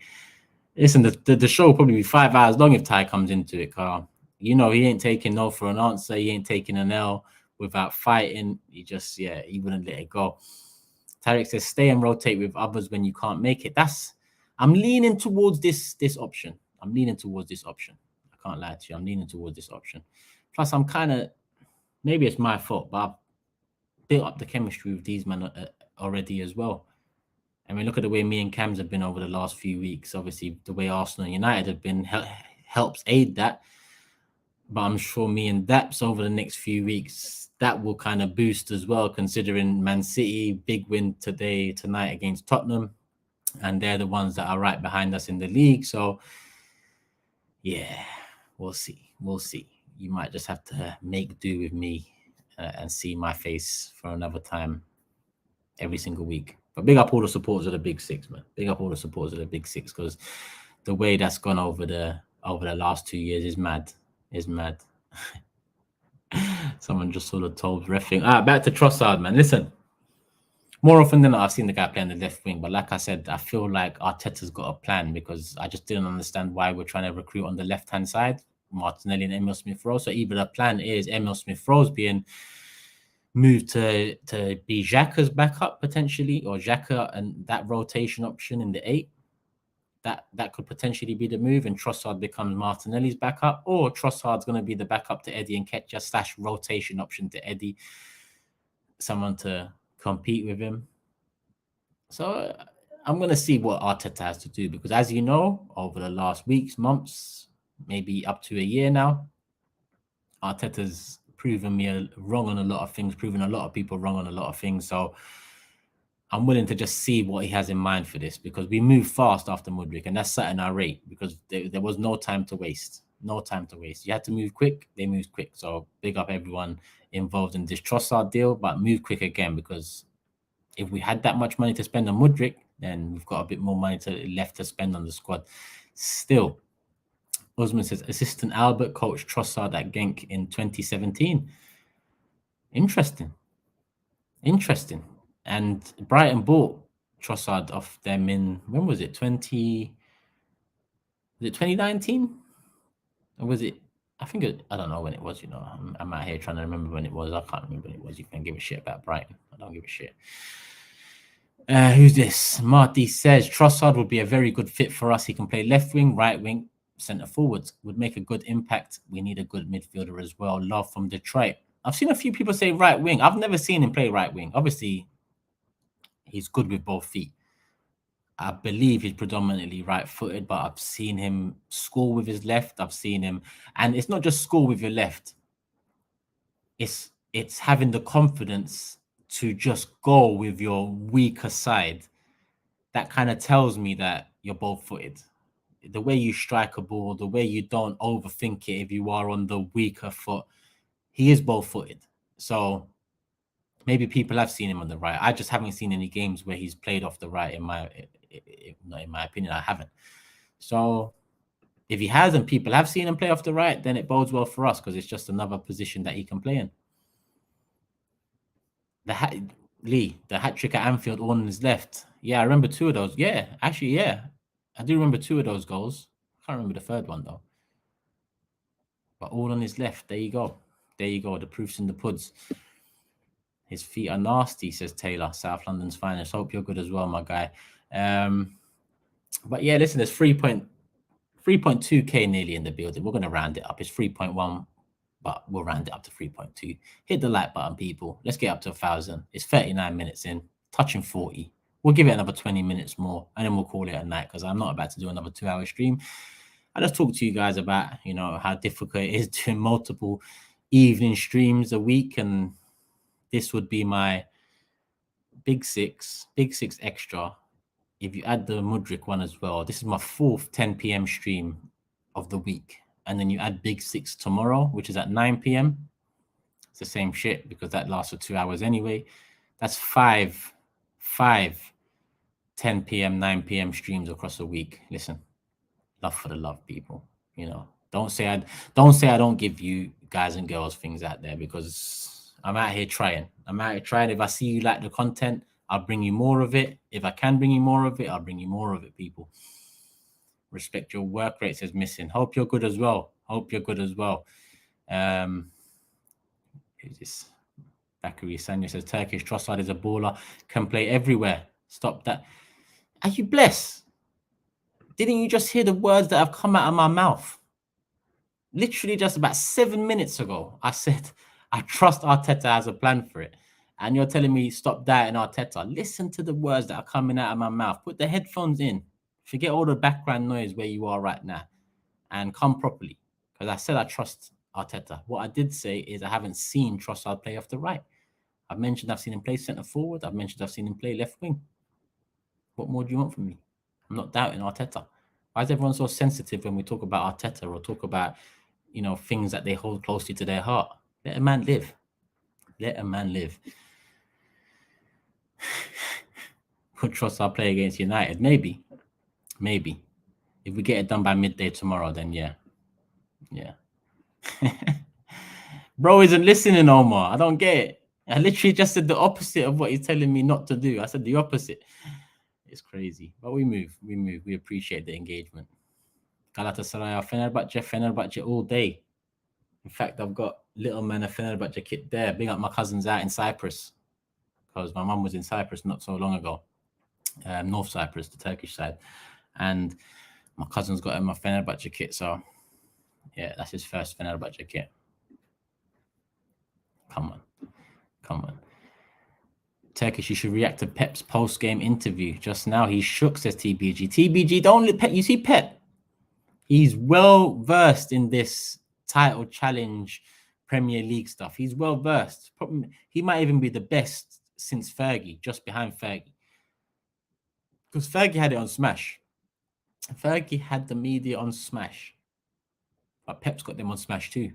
Listen, the show will probably be 5 hours long if Ty comes into it, Carl. He ain't taking no for an answer. He ain't taking an L without fighting. He wouldn't let it go. Tarek says, stay and rotate with others when you can't make it. I'm leaning towards this option. I can't lie to you. I'm leaning towards this option. Plus, I'm kind of, maybe it's my fault, but I've built up the chemistry with these men already as well. I mean, look at the way me and Cams have been over the last few weeks. Obviously, the way Arsenal and United have been helps aid that. But I'm sure me and Daps over the next few weeks, that will kind of boost as well, considering Man City, big win tonight against Tottenham. And they're the ones that are right behind us in the league. So, yeah, we'll see. You might just have to make do with me and see my face for another time every single week. But big up all the supporters of the Big Six, man. Big up all the supporters of the Big Six, because the way that's gone over the last 2 years is mad. Someone just sort of told reffing. Back to Trossard, man. Listen, more often than not, I've seen the guy play on the left wing. But like I said, I feel like Arteta's got a plan, because I just didn't understand why we're trying to recruit on the left-hand side, Martinelli and Emil Smith-Rowe. So either the plan is Emil Smith-Rowe's being moved to be Xhaka's backup potentially, or Xhaka and that rotation option in the 8. That could potentially be the move, and Trossard becomes Martinelli's backup, or Trossard's going to be the backup to Eddie Nketiah / rotation option to Eddie, someone to compete with him. So I'm going to see what Arteta has to do, because as you know, over the last weeks, months, maybe up to a year now, Arteta's proven me wrong on a lot of things, proven a lot of people wrong on a lot of things. So I'm willing to just see what he has in mind for this, because we moved fast after Mudryk, and that's setting our rate, because there was no time to waste. You had to move quick. They moved quick. So big up everyone involved in this Trossard deal, but move quick again, because if we had that much money to spend on Mudryk, then we've got a bit more money left to spend on the squad. Still, Osman says, assistant Albert coached Trossard at Genk in 2017. Interesting. And Brighton bought Trossard off them in, when was it? 2019? Or was it? I don't know when it was, I'm out here trying to remember when it was. I can't remember when it was. You can give a shit about Brighton. I don't give a shit. Who's this? Marty says, Trossard would be a very good fit for us. He can play left wing, right wing, centre forwards. Would make a good impact. We need a good midfielder as well. Love from Detroit. I've seen a few people say right wing. I've never seen him play right wing. Obviously, he's good with both feet. I believe he's predominantly right-footed, but I've seen him score with his left. I've seen him, and it's not just score with your left. It's having the confidence to just go with your weaker side. That kind of tells me that you're both-footed. The way you strike a ball, the way you don't overthink it if you are on the weaker foot, he is both-footed. So maybe people have seen him on the right. I just haven't seen any games where he's played off the right. In my opinion, I haven't. So if he has, and people have seen him play off the right, then it bodes well for us, because it's just another position that he can play in. The hat trick at Anfield, all on his left. Yeah, I remember 2 of those. Yeah, actually, yeah. I do remember 2 of those goals. I can't remember the third one, though. But all on his left. There you go. The proof's in the puds. His feet are nasty, says Taylor, South London's finest. Hope you're good as well, my guy. But yeah, listen, there's 3.2K nearly in the building. We're going to round it up. It's 3.1, but we'll round it up to 3.2. Hit the like button, people. Let's get up to 1,000. It's 39 minutes in, touching 40. We'll give it another 20 minutes more, and then we'll call it a night, because I'm not about to do another 2-hour stream. I just talk to you guys about, how difficult it is doing multiple evening streams a week, and this would be my Big Six extra. If you add the Mudryk one as well, this is my 4th 10 p.m. stream of the week. And then you add Big Six tomorrow, which is at 9 p.m. It's the same shit because that lasts for 2 hours anyway. That's five 10 p.m., 9 p.m. streams across a week. Listen, love for the love, people. You know, don't say I don't give you guys and girls things out there, because I'm out here trying. If I see you like the content, I'll bring you more of it. If I can bring you more of it, I'll bring you more of it, people. Respect your work rate, says Missing. Hope you're good as well. Who's this? Bakary Sanya says Turkish Trossard is a baller, can play everywhere. Stop that. Are you blessed? Didn't you just hear the words that have come out of my mouth? Literally just about 7 minutes ago, I said, I trust Arteta has a plan for it. And you're telling me stop doubting Arteta. Listen to the words that are coming out of my mouth. Put the headphones in. Forget all the background noise where you are right now and come properly. Because I said I trust Arteta. What I did say is I haven't seen Trossard play off the right. I've mentioned I've seen him play centre forward. I've mentioned I've seen him play left wing. What more do you want from me? I'm not doubting Arteta. Why is everyone so sensitive when we talk about Arteta or talk about, you know, things that they hold closely to their heart? Let a man live. Let a man live. Could Trossard play against United? Maybe. If we get it done by midday tomorrow, then yeah. Bro isn't listening, Omar. I don't get it. I literally just said the opposite of what he's telling me not to do. I said the opposite. It's crazy. But we move. We appreciate the engagement. Galatasaray, Fenerbahce all day. In fact, I've got little man a Fenerbahce kit there. Big up my cousins out in Cyprus, because my mum was in Cyprus not so long ago. North Cyprus, the Turkish side. And my cousin's got him a Fenerbahce kit. So, yeah, that's his first Fenerbahce kit. Come on. Turkish, you should react to Pep's post-game interview. Just now, he shook, says TBG. TBG, don't let Pep. You see Pep? He's well-versed in this title challenge Premier League stuff. He's well-versed. He might even be the best since Fergie, just behind Fergie. Because Fergie had it on Smash. Fergie had the media on Smash. But Pep's got them on Smash too.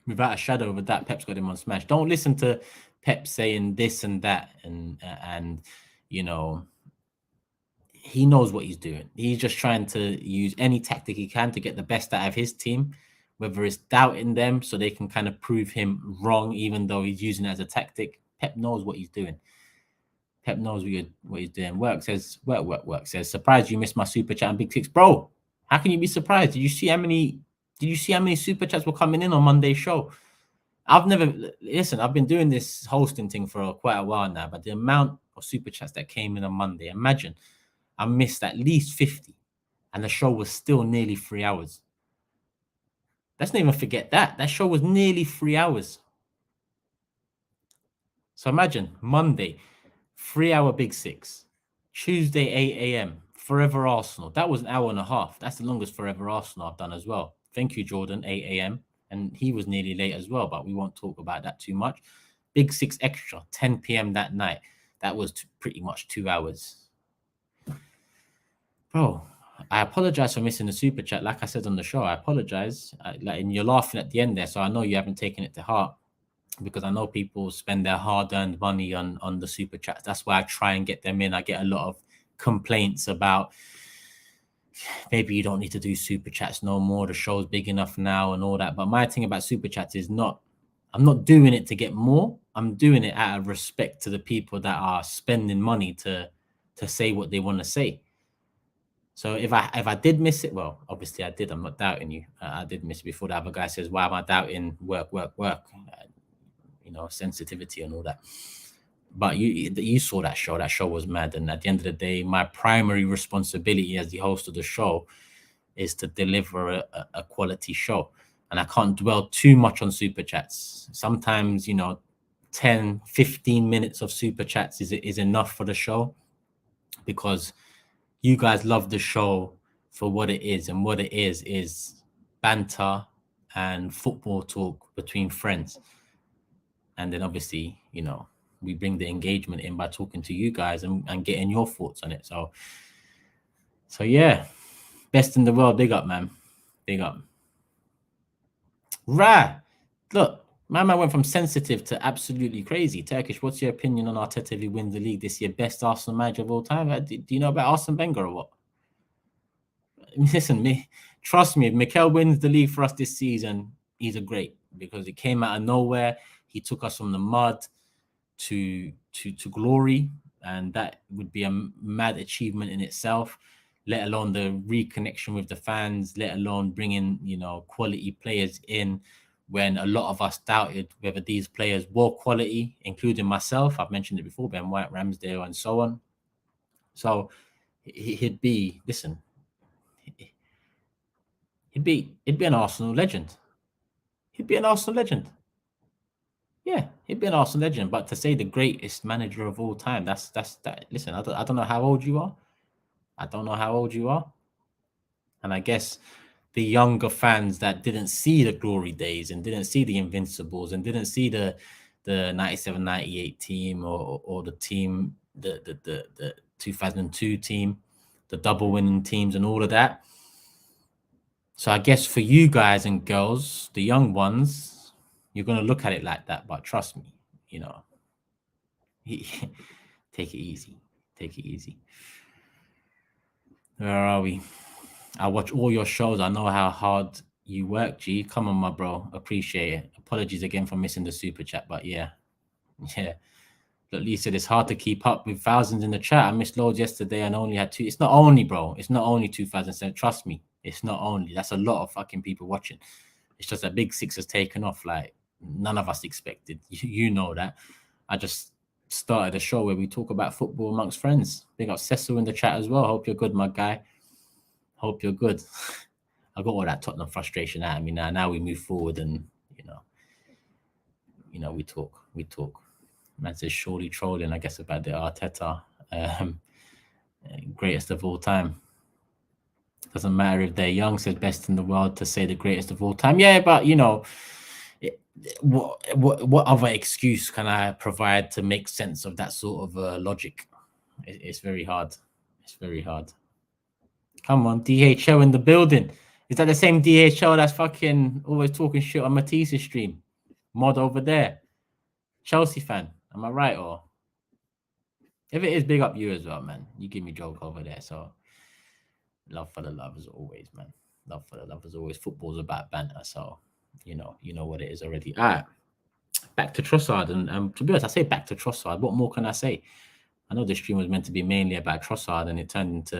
Without a shadow of a doubt, Pep's got him on Smash. Don't listen to Pep saying this and that, and you know, he knows what he's doing. He's just trying to use any tactic he can to get the best out of his team, whether it's doubting them so they can kind of prove him wrong, even though he's using it as a tactic. Pep knows what he's doing. Pep knows what he's doing. Work says, surprised you missed my super chat and big six. Bro, how can you be surprised? Did you see how many super chats were coming in on Monday's show? I've been doing this hosting thing for quite a while now, but the amount of super chats that came in on Monday, imagine I missed at least 50 and the show was still nearly 3 hours. Let's not even forget that. That show was nearly 3 hours. So imagine Monday, 3 hour big six. Tuesday, 8 a.m. Forever Arsenal. That was an hour and a half. That's the longest Forever Arsenal I've done as well. Thank you, Jordan, 8 a.m. And he was nearly late as well, but we won't talk about that too much. Big six extra, 10 p.m. that night. That was pretty much 2 hours. Bro, I apologize for missing the super chat. Like I said on the show, I apologize. And you're laughing at the end there, so I know you haven't taken it to heart, because I know people spend their hard-earned money on the super chats. That's why I try and get them in. I get a lot of complaints about maybe you don't need to do super chats no more. The show's big enough now and all that. But my thing about super chats is I'm not doing it to get more. I'm doing it out of respect to the people that are spending money to say what they want to say. So if I did miss it, well, obviously I did. I'm not doubting you. I did miss it before the other guy says, why am I doubting work? You know, sensitivity and all that. But you saw that show. That show was mad. And at the end of the day, my primary responsibility as the host of the show is to deliver a quality show. And I can't dwell too much on super chats. Sometimes, you know, 10, 15 minutes of super chats is enough for the show, because you guys love the show for what it is. And what it is banter and football talk between friends. And then obviously, you know, we bring the engagement in by talking to you guys and getting your thoughts on it. So yeah, best in the world. Big up, man. Big up. Right. Look, My man went from sensitive to absolutely crazy. Turkish, what's your opinion on Arteta if he wins the league this year? Best Arsenal manager of all time? Do you know about Arsene Wenger or what? Listen, trust me, if Mikel wins the league for us this season, he's a great, because it came out of nowhere. He took us from the mud to glory, and that would be a mad achievement in itself, let alone the reconnection with the fans, let alone bringing, quality players in when a lot of us doubted whether these players were quality, including myself. I've mentioned it before, Ben White, Ramsdale, and so on. So he'd be, listen, he'd be an Arsenal legend. He'd be an Arsenal legend. Yeah, he'd be an Arsenal legend. But to say the greatest manager of all time, that's that. Listen, I don't know how old you are. I don't know how old you are. And I guess the younger fans that didn't see the glory days and didn't see the Invincibles and didn't see the 97, 98 team or the team, the 2002 team, the double winning teams and all of that. So I guess for you guys and girls, the young ones, you're going to look at it like that. But trust me, take it easy. Take it easy. Where are we? I watch all your shows. I know how hard you work, G. Come on, my bro. Appreciate it. Apologies again for missing the super chat, but yeah. But Lee said it's hard to keep up with thousands in the chat. I missed loads yesterday and only had 2. It's not only, bro. It's not only 2007. Trust me. It's not only. That's a lot of fucking people watching. It's just that Big Six has taken off like none of us expected. You know that. I just started a show where we talk about football amongst friends. Big up Cecil in the chat as well. Hope you're good, my guy. Hope you're good. I got all that Tottenham frustration out of me now. Now we move forward and, we talk. Man says surely trolling, I guess, about the Arteta. Greatest of all time. Doesn't matter if they're young, says best in the world to say the greatest of all time. Yeah, but, what other excuse can I provide to make sense of that sort of logic? It's very hard. It's very hard. Come on, DHL in the building. Is that the same DHL that's fucking always talking shit on Matisse's stream? Mod over there. Chelsea fan. Am I right? Or if it is, big up you as well, man. You give me joke over there. So love for the love as always, man. Love for the love as always. Football's about banter. So, you know what it is already. All right. Back to Trossard. And to be honest, I say back to Trossard. What more can I say? I know the stream was meant to be mainly about Trossard and it turned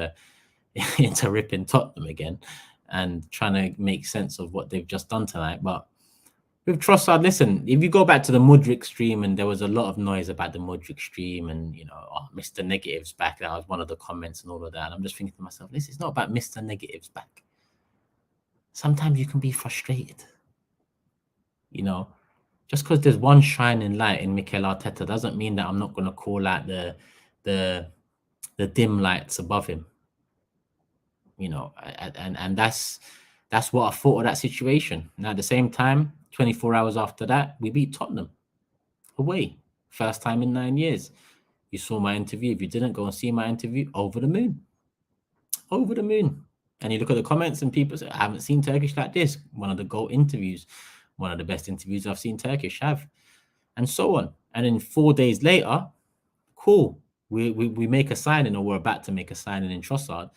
into ripping Tottenham again and trying to make sense of what they've just done tonight. But with Trossard, listen, if you go back to the Mudryk stream, and there was a lot of noise about the Mudryk stream and, Mr. Negative's back. That was one of the comments and all of that. And I'm just thinking to myself, this is not about Mr. Negative's back. Sometimes you can be frustrated. Just because there's one shining light in Mikel Arteta doesn't mean that I'm not going to call out the dim lights above him. And that's what I thought of that situation. Now, at the same time, 24 hours after that, we beat Tottenham away. First time in 9 years. You saw my interview. If you didn't, go and see my interview. Over the moon. Over the moon. And you look at the comments and people say, I haven't seen Turkish like this. One of the GOAT interviews. One of the best interviews I've seen Turkish have. And so on. And then 4 days later, cool. We make a signing, or we're about to make a signing in Trossard.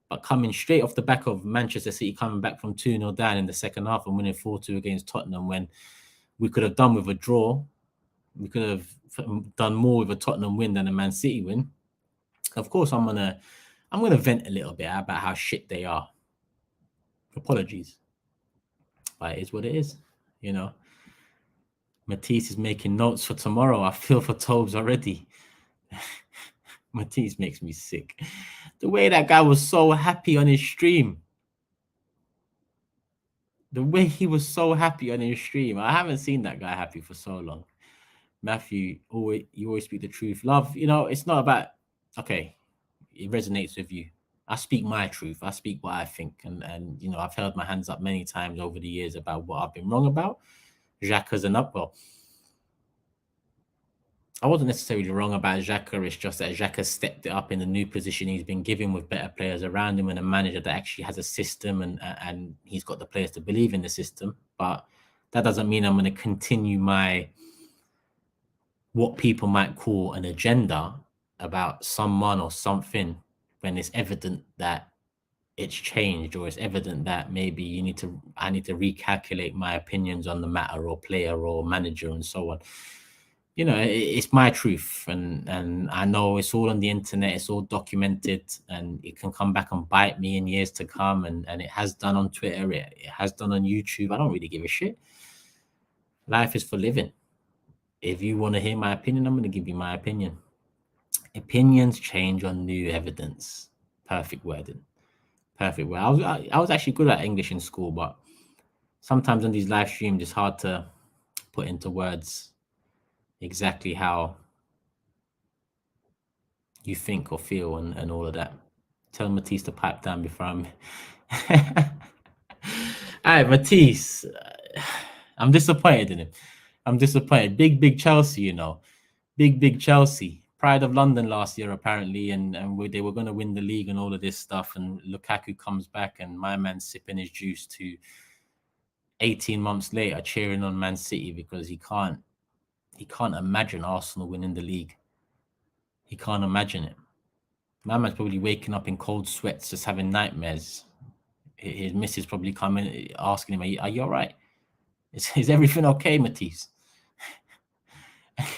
But coming straight off the back of Manchester City coming back from 2-0 down in the second half and winning 4-2 against Tottenham, when we could have done with a draw. We could have done more with a Tottenham win than a Man City win. Of course, I'm gonna vent a little bit about how shit they are. Apologies. But it is what it is, Matisse is making notes for tomorrow. I feel for Tobes already. Matisse makes me sick. The way that guy was so happy on his stream. The way he was so happy on his stream. I haven't seen that guy happy for so long. Matthew, you always speak the truth. Love, it's not about, okay, it resonates with you. I speak my truth. I speak what I think. And I've held my hands up many times over the years about what I've been wrong about. Xhaka's an upwell. I wasn't necessarily wrong about Xhaka. It's just that Xhaka stepped it up in the new position he's been given with better players around him and a manager that actually has a system and he's got the players to believe in the system. But that doesn't mean I'm going to continue my what people might call an agenda about someone or something when it's evident that it's changed, or it's evident that maybe I need to recalculate my opinions on the matter or player or manager and so on. You know, it's my truth, and I know it's all on the internet, it's all documented, and it can come back and bite me in years to come, and it has done on Twitter, it has done on YouTube. I don't really give a shit. Life is for living. If you want to hear my opinion, I'm going to give you my opinion. Opinions change on new evidence. Perfect wording. Perfect word. I was actually good at English in school, but sometimes on these live streams, it's hard to put into words exactly how you think or feel and all of that. Tell Matisse to pipe down before I'm... All right, Matisse. I'm disappointed in him. I'm disappointed. Big Chelsea, you know. Big Chelsea. Pride of London last year, apparently, and they were going to win the league and all of this stuff. And Lukaku comes back, and my man's sipping his juice to 18 months later cheering on Man City because he can't imagine Arsenal winning the league. He can't imagine it. My man's probably waking up in cold sweats, just having nightmares. His missus probably coming asking him, "Are you all right? Is everything okay, Matisse?"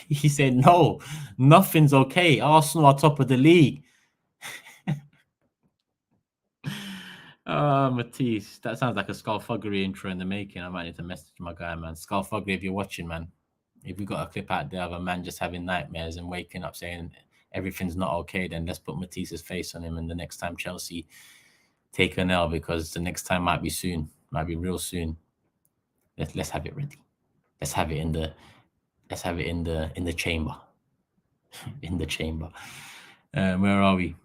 He said, "No, nothing's okay. Arsenal are top of the league." Matisse, that sounds like a Skullfuggery intro in the making. I might need to message my guy, man. Skullfuggery, if you're watching, man, if we got a clip out there of a man just having nightmares and waking up saying everything's not okay, then let's put Matisse's face on him. And the next time Chelsea take an L, because the next time might be soon, might be real soon. Let's have it ready. Let's have it in the chamber. In the chamber. Where are we?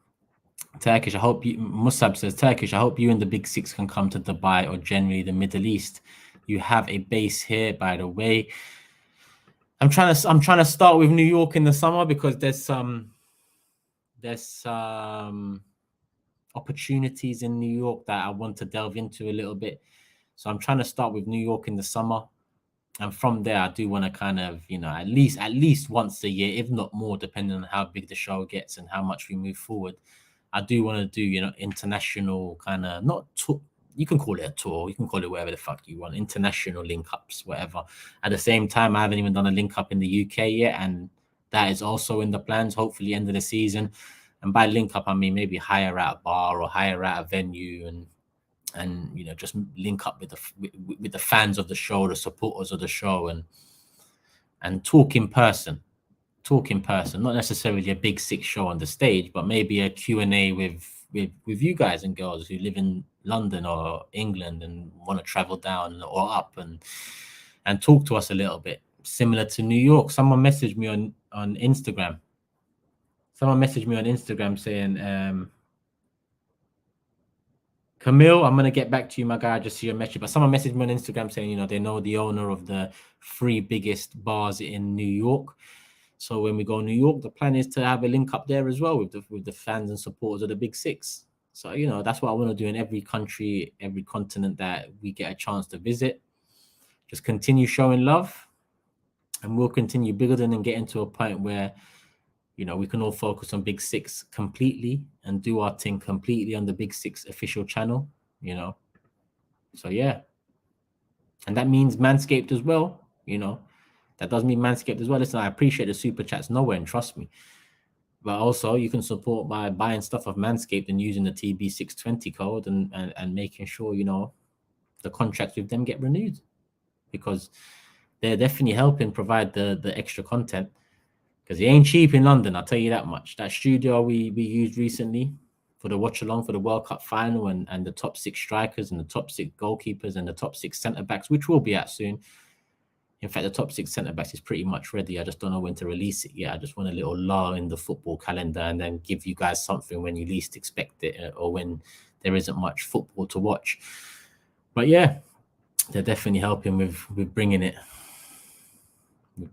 Turkish, I hope you... Musab says, Turkish, I hope you and the Big Six can come to Dubai or generally the Middle East. You have a base here, by the way. I'm trying to start with New York in the summer because there's some opportunities in New York that I want to delve into a little bit. So I'm trying to start with New York in the summer. And from there, I do want to kind of, you know, at least once a year, if not more, depending on how big the show gets and how much we move forward. I do want to do, you know, international kind of, not tour. You can call it a tour. You can call it whatever the fuck you want. International link-ups, whatever. At the same time, I haven't even done a link-up in the UK yet. And that is also in the plans, hopefully end of the season. And by link-up, I mean maybe hire out a bar or hire out a venue and you know, just link up with the fans of the show, the supporters of the show, and talk in person, not necessarily a Big Six show on the stage, but maybe a Q&A with you guys and girls who live in London or England and want to travel down or up and talk to us a little bit, similar to New York. Someone messaged me on Instagram. Saying, Camille, I'm going to get back to you, my guy. I just see your message. But someone messaged me on Instagram saying, you know, they know the owner of the 3 biggest bars in New York. So when we go to New York, the plan is to have a link up there as well with the fans and supporters of the Big Six. So, you know, that's what I want to do in every country, every continent that we get a chance to visit. Just continue showing love. And we'll continue building and getting to a point where, you know, we can all focus on Big Six completely and do our thing completely on the Big Six official channel, you know. So, yeah. And that means Manscaped as well, you know. That does mean Manscaped as well. Listen, I appreciate the super chats nowhere, and trust me. But also, you can support by buying stuff off Manscaped and using the TB620 code and making sure, you know, the contracts with them get renewed. Because they're definitely helping provide the extra content. Because it ain't cheap in London, I'll tell you that much. That studio we used recently for the watch-along for the World Cup final and the top 6 strikers and the top 6 goalkeepers and the top 6 centre-backs, which we'll be at soon. In fact, the top 6 centre-backs is pretty much ready. I just don't know when to release it yet. I just want a little lull in the football calendar and then give you guys something when you least expect it or when there isn't much football to watch. But yeah, they're definitely helping with bringing it.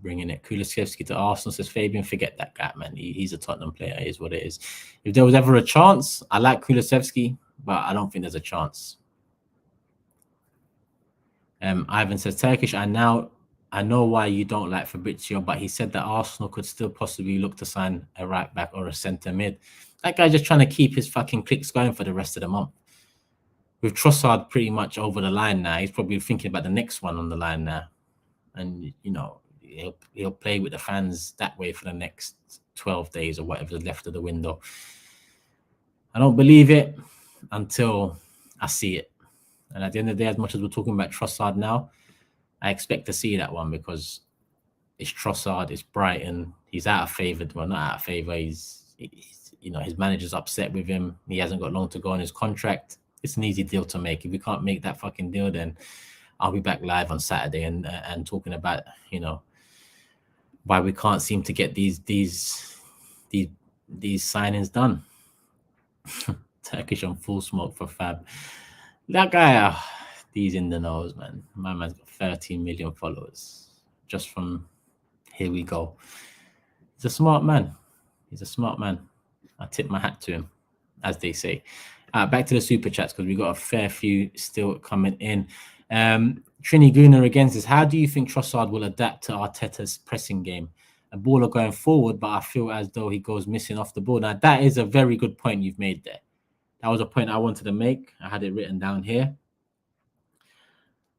Kulusevski to Arsenal, says Fabian. Forget that guy, man. He's a Tottenham player. It is what it is. If there was ever a chance, I like Kulusevski, but I don't think there's a chance. Ivan says, Turkish, I know why you don't like Fabrizio, but he said that Arsenal could still possibly look to sign a right back or a centre mid. That guy's just trying to keep his fucking clicks going for the rest of the month. With Trossard pretty much over the line now, he's probably thinking about the next one on the line now. And, you know, he'll play with the fans that way for the next 12 days or whatever's left of the window. I don't believe it until I see it. And at the end of the day, as much as we're talking about Trossard now, I expect to see that one because it's Trossard, it's Brighton. He's out of favour. Well, not out of favour. He's, you know, his manager's upset with him. He hasn't got long to go on his contract. It's an easy deal to make. If we can't make that fucking deal, then I'll be back live on Saturday and talking about, you know, why we can't seem to get these signings done. Turkish on full smoke for Fab. That guy, he's in the nose, man. My man's got 13 million followers just from here we go. He's a smart man. He's a smart man. I tip my hat to him, as they say. Back to the super chats because we got a fair few still coming in. Trini Gunnar again says, how do you think Trossard will adapt to Arteta's pressing game? A baller going forward, but I feel as though he goes missing off the ball. Now, that is a very good point you've made there. That was a point I wanted to make. I had it written down here.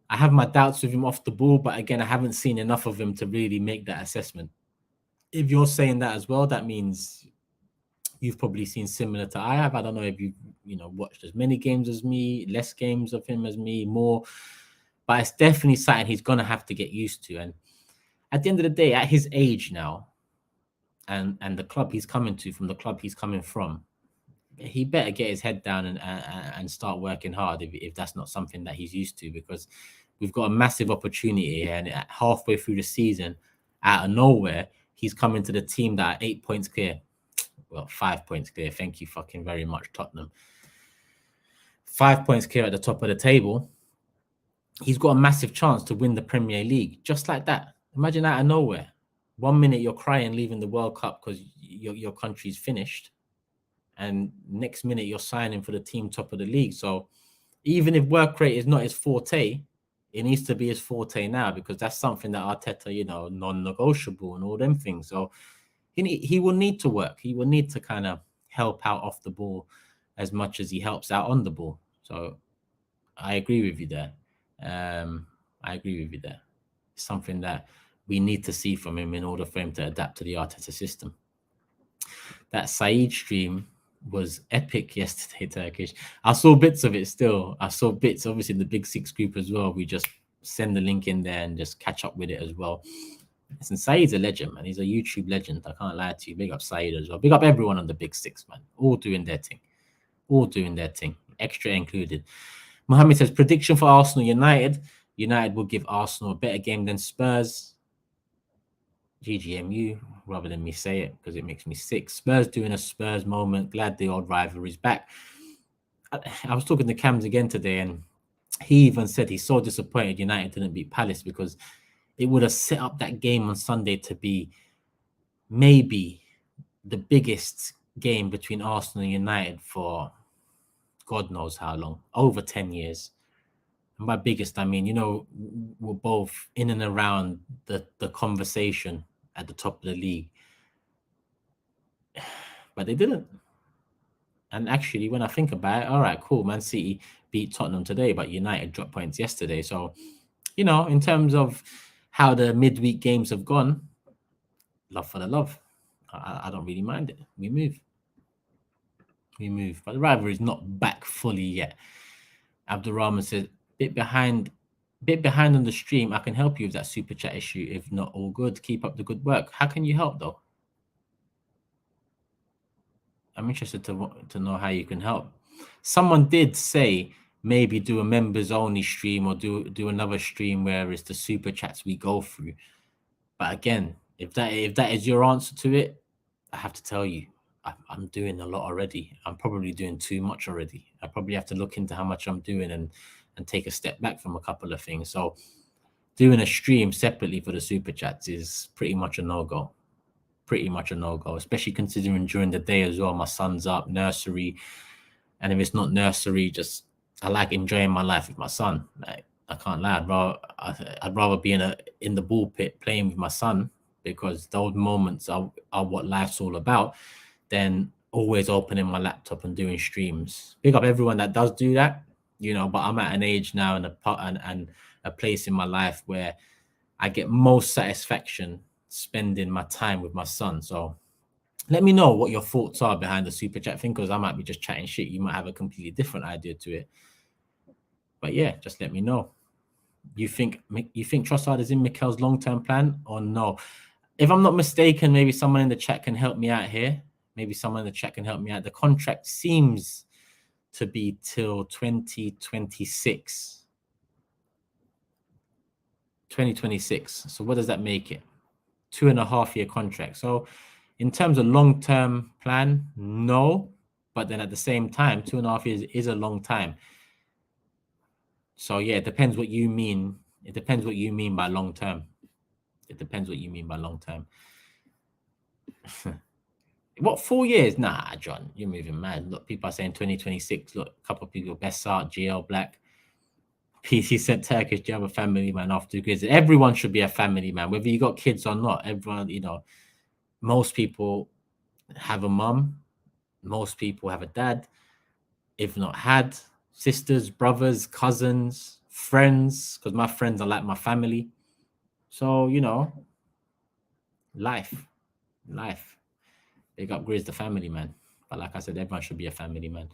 I have my doubts with him off the ball, but again, I haven't seen enough of him to really make that assessment. If you're saying that as well, that means you've probably seen similar to I have. I don't know if you've watched as many games as me, less games of him as me, more. But it's definitely something he's going to have to get used to. And at the end of the day, at his age now, and the club he's coming to, from the club he's coming from, he better get his head down and start working hard if that's not something that he's used to, because we've got a massive opportunity here. And halfway through the season, out of nowhere, he's coming to the team that are 8 points clear. Well, 5 points clear. Thank you fucking very much, Tottenham. 5 points clear at the top of the table. He's got a massive chance to win the Premier League, just like that. Imagine out of nowhere. 1 minute you're crying leaving the World Cup because your country's finished. And next minute you're signing for the team top of the league. So even if work rate is not his forte, it needs to be his forte now, because that's something that Arteta, non-negotiable and all them things. So he will need to work. He will need to kind of help out off the ball as much as he helps out on the ball. So I agree with you there. It's something that we need to see from him in order for him to adapt to the Arteta system. That Saeed stream was epic yesterday, Turkish. I saw bits of it still. I saw bits, obviously, in the Big Six group as well. We just send the link in there and just catch up with it as well. Listen, Saeed's a legend, man. He's a YouTube legend. I can't lie to you. Big up Saeed as well. Big up everyone on the Big Six, man. All doing their thing. Extra included. Mohammed says, prediction for Arsenal United. United will give Arsenal a better game than Spurs. GGMU, rather than me say it, because it makes me sick. Spurs doing a Spurs moment. Glad the old rivalry's back. I was talking to Cams again today, and he even said he's so disappointed United didn't beat Palace, because it would have set up that game on Sunday to be maybe the biggest game between Arsenal and United for God knows how long, over 10 years. And by biggest, I mean, we're both in and around the conversation at the top of the league. But they didn't. And actually, when I think about it, all right, cool, Man City beat Tottenham today, but United dropped points yesterday. So, in terms of how the midweek games have gone, love for the love. I don't really mind it. We move. But the rivalry is not back fully yet. Abdurrahman says, bit behind on the stream. I can help you with that super chat issue. If not, all good. Keep up the good work. How can you help, though? I'm interested to know how you can help. Someone did say maybe do a members only stream, or do another stream where it's the super chats we go through. But again, if that is your answer to it, I have to tell you, I'm doing a lot already. I'm probably doing too much already. I probably have to look into how much I'm doing and take a step back from a couple of things. So doing a stream separately for the super chats is pretty much a no-go. Especially considering during the day as well, my son's up, nursery. And if it's not nursery, I like enjoying my life with my son. Like, I can't lie. I'd rather be in the ball pit playing with my son, because those moments are what life's all about, than always opening my laptop and doing streams. Big up everyone that does do that, you know. But I'm at an age now and a place in my life where I get most satisfaction spending my time with my son. So let me know what your thoughts are behind the super chat thing, because I might be just chatting shit. You might have a completely different idea to it. But yeah, just let me know. You think Trossard is in Mikel's long-term plan or no? If I'm not mistaken, maybe someone in the chat can help me out here. The contract seems to be till 2026. 2026. So what does that make it? 2.5-year contract. So in terms of long-term plan, no. But then at the same time, 2.5 years is a long time. So yeah, it depends what you mean. It depends what you mean by long term. What, 4 years? Nah, John, you're moving mad. Look, people are saying 2026. Look, a couple of people, Bessart, GL Black, PC said Turkish, do you have a family man after 2 kids? Everyone should be a family man, whether you got kids or not. Everyone, you know, most people have a mum, most people have a dad, if not had, sisters, brothers, cousins, friends, because my friends are like my family. So, you know, life. Big up Grizz, the family man. But like I said, everyone should be a family man.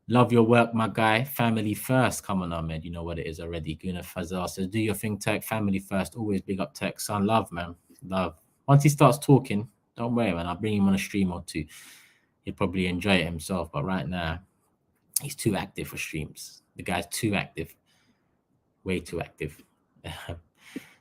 Love your work, my guy. Family first. Come on, Ahmed. You know what it is already. Guna Fazal says, do your thing, Turk. Family first. Always big up Turk. Son, love, man. Love. Once he starts talking, don't worry, man. I'll bring him on a stream or two. He'll probably enjoy it himself. But right now, he's too active for streams. The guy's too active. Way too active.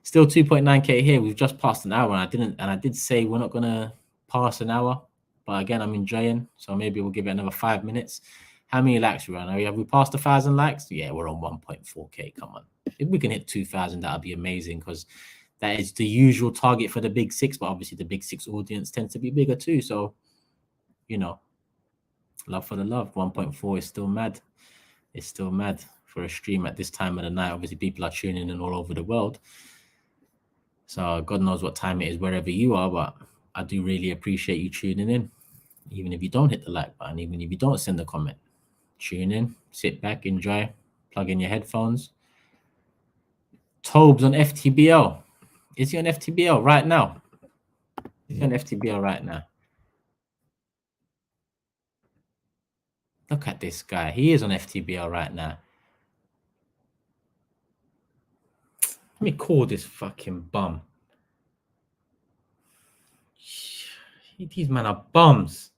Still 2.9K here. We've just passed an hour. And I did say we're not going to pass an hour. But again, I'm enjoying. So maybe we'll give it another 5 minutes. How many likes we on? Have we passed 1,000 likes? Yeah, we're on 1.4K. Come on. If we can hit 2,000, that'll be amazing, because that is the usual target for the Big Six. But obviously, the Big Six audience tends to be bigger too. So, you know, love for the love. 1.4 is still mad. It's still mad for a stream at this time of the night. Obviously, people are tuning in all over the world. So God knows what time it is wherever you are. But I do really appreciate you tuning in. Even if you don't hit the like button, even if you don't send a comment. Tune in, sit back, enjoy, plug in your headphones. Tobes on FTBL. Is he on FTBL right now? Is he on FTBL right now? Look at this guy. He is on FTBL right now. Let me call this fucking bum. These men are bums.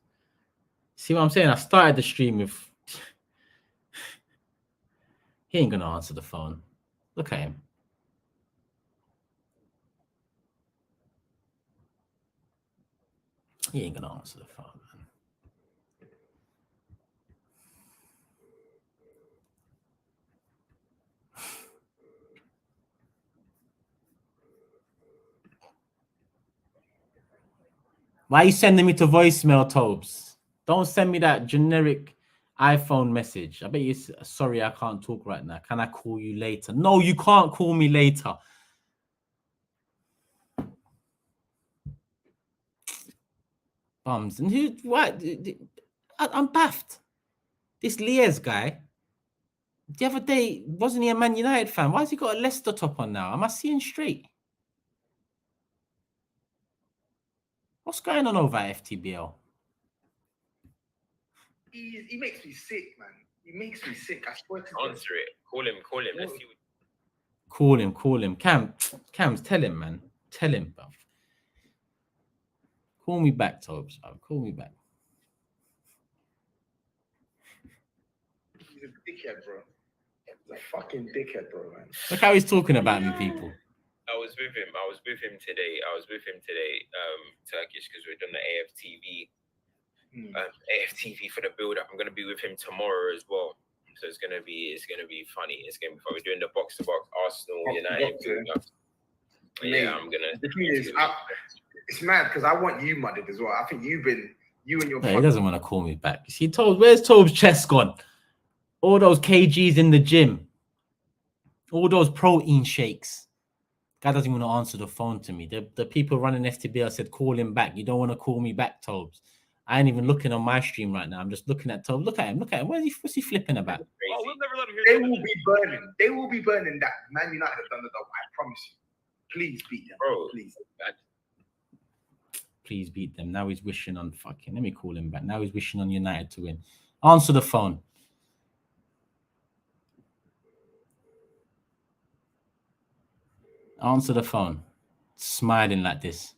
See what I'm saying? I started the stream with... He ain't gonna answer the phone. Look at him. He ain't gonna answer the phone, man. Why are you sending me to voicemail, Tobes? Don't send me that generic iPhone message. I bet you, sorry, I can't talk right now. Can I call you later? No, you can't call me later. Bums. And who, what? I'm baffed. This Lies guy, the other day, wasn't he a Man United fan? Why has he got a Leicester top on now? Am I seeing straight? What's going on over at FTBL? He makes me sick, man. He makes me sick. I swear to God. Answer it. Call him. Let's see. Call him. Cams, tell him, man. Tell him, bruv. Call me back, Tobes. Call me back. He's a dickhead, bro. He's a fucking dickhead, bro, man. Look how he's talking about me, people. I was with him today. Turkish, because we're doing the AFTV. AFTV for the build-up. I'm gonna be with him tomorrow as well. So it's gonna be funny. It's gonna be fun. We're doing the box-to-box Arsenal United build-up. Yeah, I'm gonna. The thing is, it's mad because I want you mudded as well. I think you and your. No, he doesn't want to call me back. See, Tobes, where's Tobes' chest gone? All those kgs in the gym. All those protein shakes. Guy doesn't even want to answer the phone to me. The people running FTBL said, call him back. You don't want to call me back, Tobes. I ain't even looking on my stream right now. I'm just looking at Tobes. Look at him. What's he flipping about? Oh, we'll never let him They hear will be burning. They will be burning that. Man United have done the double. I promise you. Please beat them. Bro, Please. Please beat them. Now he's wishing on fucking. Let me call him back. Now he's wishing on United to win. Answer the phone. Answer the phone. Smiling like this.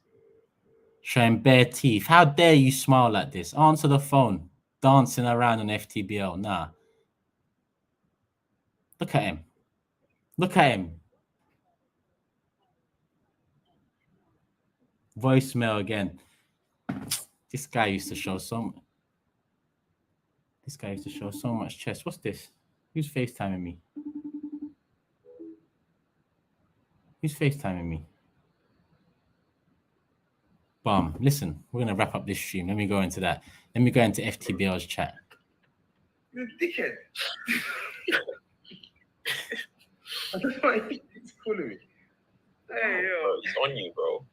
Showing bare teeth. How dare you smile like this? Answer the phone. Dancing around on FTBL. Nah. Look at him. Look at him. Voicemail again. This guy used to show so much chest. What's this? Who's FaceTiming me? Who's FaceTiming me? Bum. Listen, we're going to wrap up this stream. Let me go into that. Let me go into FTBL's chat. You're a dickhead. I don't know why he's calling me. Hey, yo, he's on you, bro.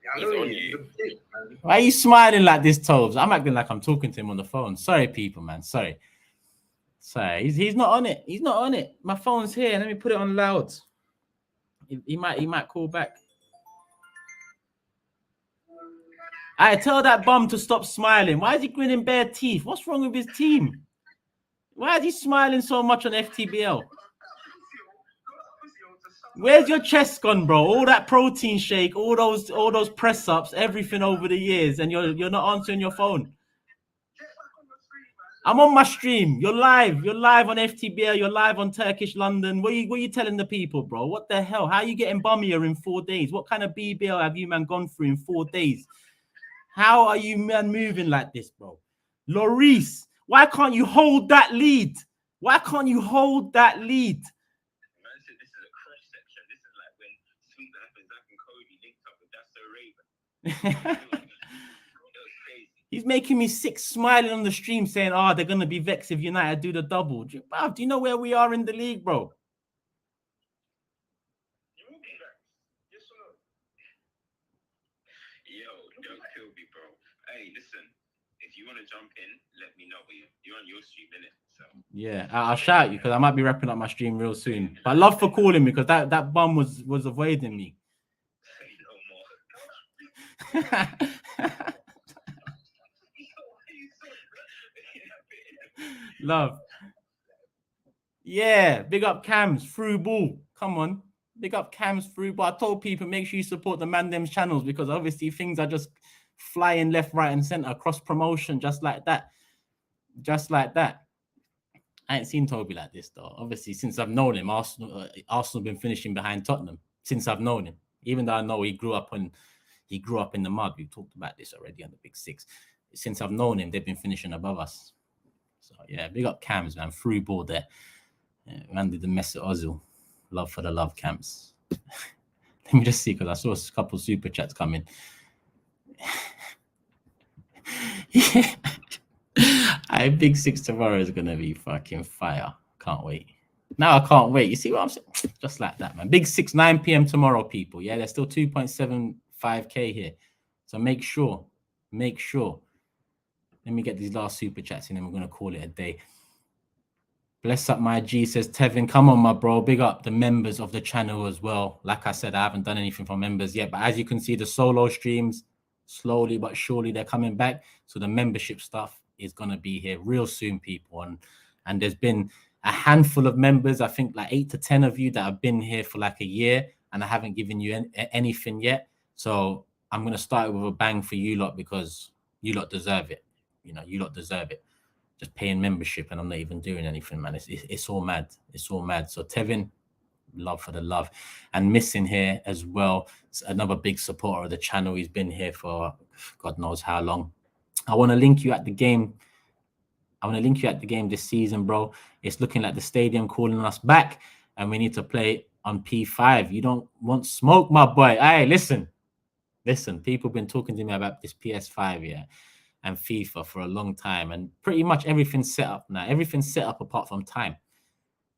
Yeah, I He's know on he is. you. He's a dick, man. Why are you smiling like this, Tobes? I'm acting like I'm talking to him on the phone. Sorry, people, man. Sorry. He's not on it. He's not on it. My phone's here. Let me put it on loud. He might call back. I tell that bum to stop smiling. Why is he grinning bare teeth? What's wrong with his team? Why is he smiling so much on FTBL? Where's your chest gone, bro? All that protein shake, all those press ups, everything over the years, and you're not answering your phone. I'm on my stream. You're live. You're live on FTBL. You're live on Turkish London. What are you telling the people, bro? What the hell? How are you getting bummier in 4 days? What kind of BBL have you, man, gone through in 4 days? How are you, man, moving like this, bro? Lloris, why can't you hold that lead? Why can't you hold that lead? Man said this is a crush section. This is like when Sweet Life and Zach and Cody linked up with That's So Raven. He's making me sick, smiling on the stream, saying, "Oh, they're gonna be vexed if United do the double." Do you know where we are in the league, bro? You will be back. Yes or no? Yo, don't kill me, bro. Hey, listen, if you want to jump in, let me know. But you're on your stream, innit? So Yeah, I'll shout you because I might be wrapping up my stream real soon. But I love for calling me because that bum was avoiding me. say no more. Love. Yeah, big up Cams through ball. Come on, big up Cams through ball. I told people make sure you support the Mandem's channels because obviously things are just flying left, right, and center, cross promotion, just like that. I ain't seen Toby like this though. Obviously, since I've known him, Arsenal been finishing behind Tottenham since I've known him. Even though I know he grew up in the mud. We talked about this already on the Big Six. Since I've known him, they've been finishing above us. So yeah, big up Cams, man. Through ball there. Yeah, man did the mess at Ozil. Love for the love, Camps. Let me just see because I saw a couple super chats coming. Yeah. Big Six tomorrow is gonna be fucking fire. Can't wait. Now I can't wait. You see what I'm saying? Just like that, man. Big Six, 9 p.m. tomorrow, people. Yeah, there's still 2.75k here. So make sure. Let me get these last super chats in and we're gonna call it a day. Bless up my G, says Tevin. Come on, my bro. Big up the members of the channel as well. Like I said, I haven't done anything for members yet, but as you can see, the solo streams, slowly but surely, they're coming back. So the membership stuff is going to be here real soon, people. And there's been a handful of members, I think like 8 to 10 of you that have been here for like a year, and I haven't given you anything yet. So I'm going to start with a bang for you lot because you lot deserve it. You know, you lot deserve it. Just paying membership and I'm not even doing anything, man. It's all mad. It's all mad. So Tevin, love for the love. And missing here as well, it's another big supporter of the channel. He's been here for God knows how long. I want to link you at the game. This season, bro. It's looking like the stadium calling us back and we need to play on P5. You don't want smoke, my boy. Hey, listen. People have been talking to me about this PS5, yeah, and FIFA for a long time, and pretty much everything's set up now. Everything's set up apart from time.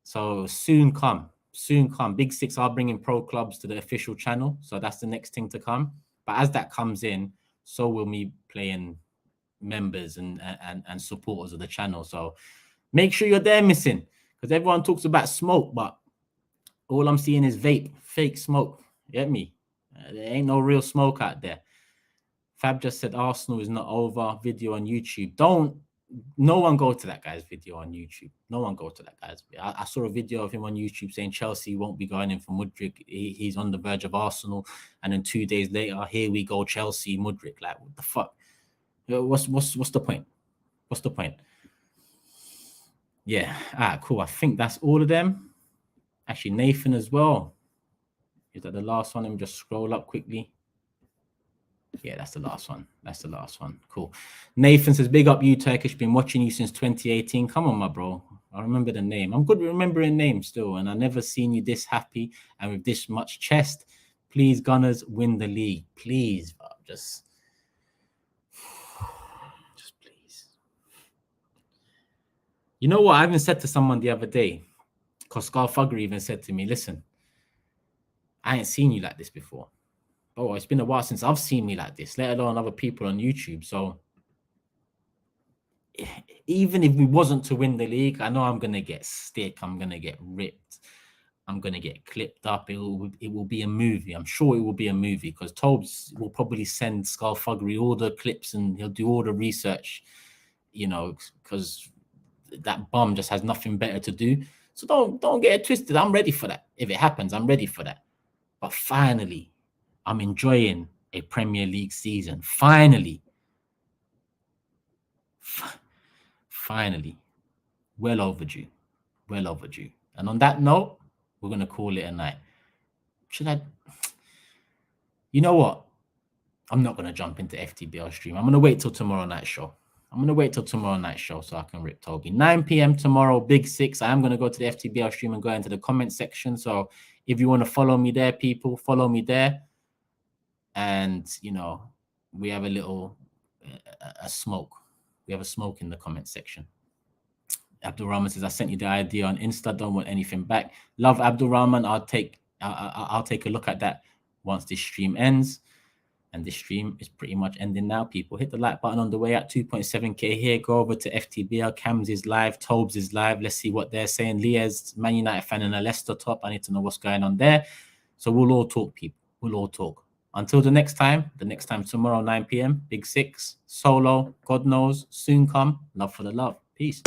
So soon come. soon come. Big Six are bringing pro clubs to the official channel, so that's the next thing to come. But as that comes in, so will me playing members and supporters of the channel. So make sure you're there, missing, because everyone talks about smoke, but all I'm seeing is vape, fake smoke. You get me? There ain't no real smoke out there. Fab just said Arsenal is not over. Video on YouTube. No one go to that guy's video on YouTube. No one go to that guy's video. I saw a video of him on YouTube saying Chelsea won't be going in for Mudryk. He's on the verge of Arsenal. And then 2 days later, here we go, Chelsea, Mudryk. Like, what the fuck? What's the point? What's the point? Yeah, cool. I think that's all of them. Actually, Nathan as well. Is that the last one? Let me just scroll up quickly. Yeah, that's the last one. That's the last one. Cool. Nathan says, big up you, Turkish. Been watching you since 2018. Come on, my bro. I remember the name. I'm good at remembering names still, and I never seen you this happy and with this much chest. Please, Gunners, win the league. Please, just please. You know what? I even said to someone the other day, because Scarfugger even said to me, listen, I ain't seen you like this before. Oh, it's been a while since I've seen me like this, let alone other people on YouTube. So even if we wasn't to win the league, I know I'm going to get stick. I'm going to get ripped. I'm going to get clipped up. It will be a movie. I'm sure it will be a movie because Tobes will probably send Scarfuggery all the clips and he'll do all the research, you know, because that bum just has nothing better to do. So don't get it twisted. I'm ready for that. If it happens, I'm ready for that. But finally, I'm enjoying a Premier League season. Finally. Finally. Well overdue. Well overdue. And on that note, we're going to call it a night. You know what? I'm not going to jump into FTBL stream. I'm going to wait till tomorrow night show. So I can rip Toby. 9 p.m. tomorrow, Big Six. I am going to go to the FTBL stream and go into the comment section. So if you want to follow me there, people, follow me there. And, you know, we have a smoke. We have a smoke in the comment section. Abdul Rahman says, I sent you the idea on Insta. Don't want anything back. Love Abdul Rahman. I'll take a look at that once this stream ends. And this stream is pretty much ending now, people. Hit the like button on the way at 2.7K here. Go over to FTBL. Cams is live. Tobes is live. Let's see what they're saying. Leah's Man United fan and a Leicester top. I need to know what's going on there. So we'll all talk, people. We'll all talk. Until the next time tomorrow, 9 p.m. Big Six, solo, God knows, soon come. Love for the love. Peace.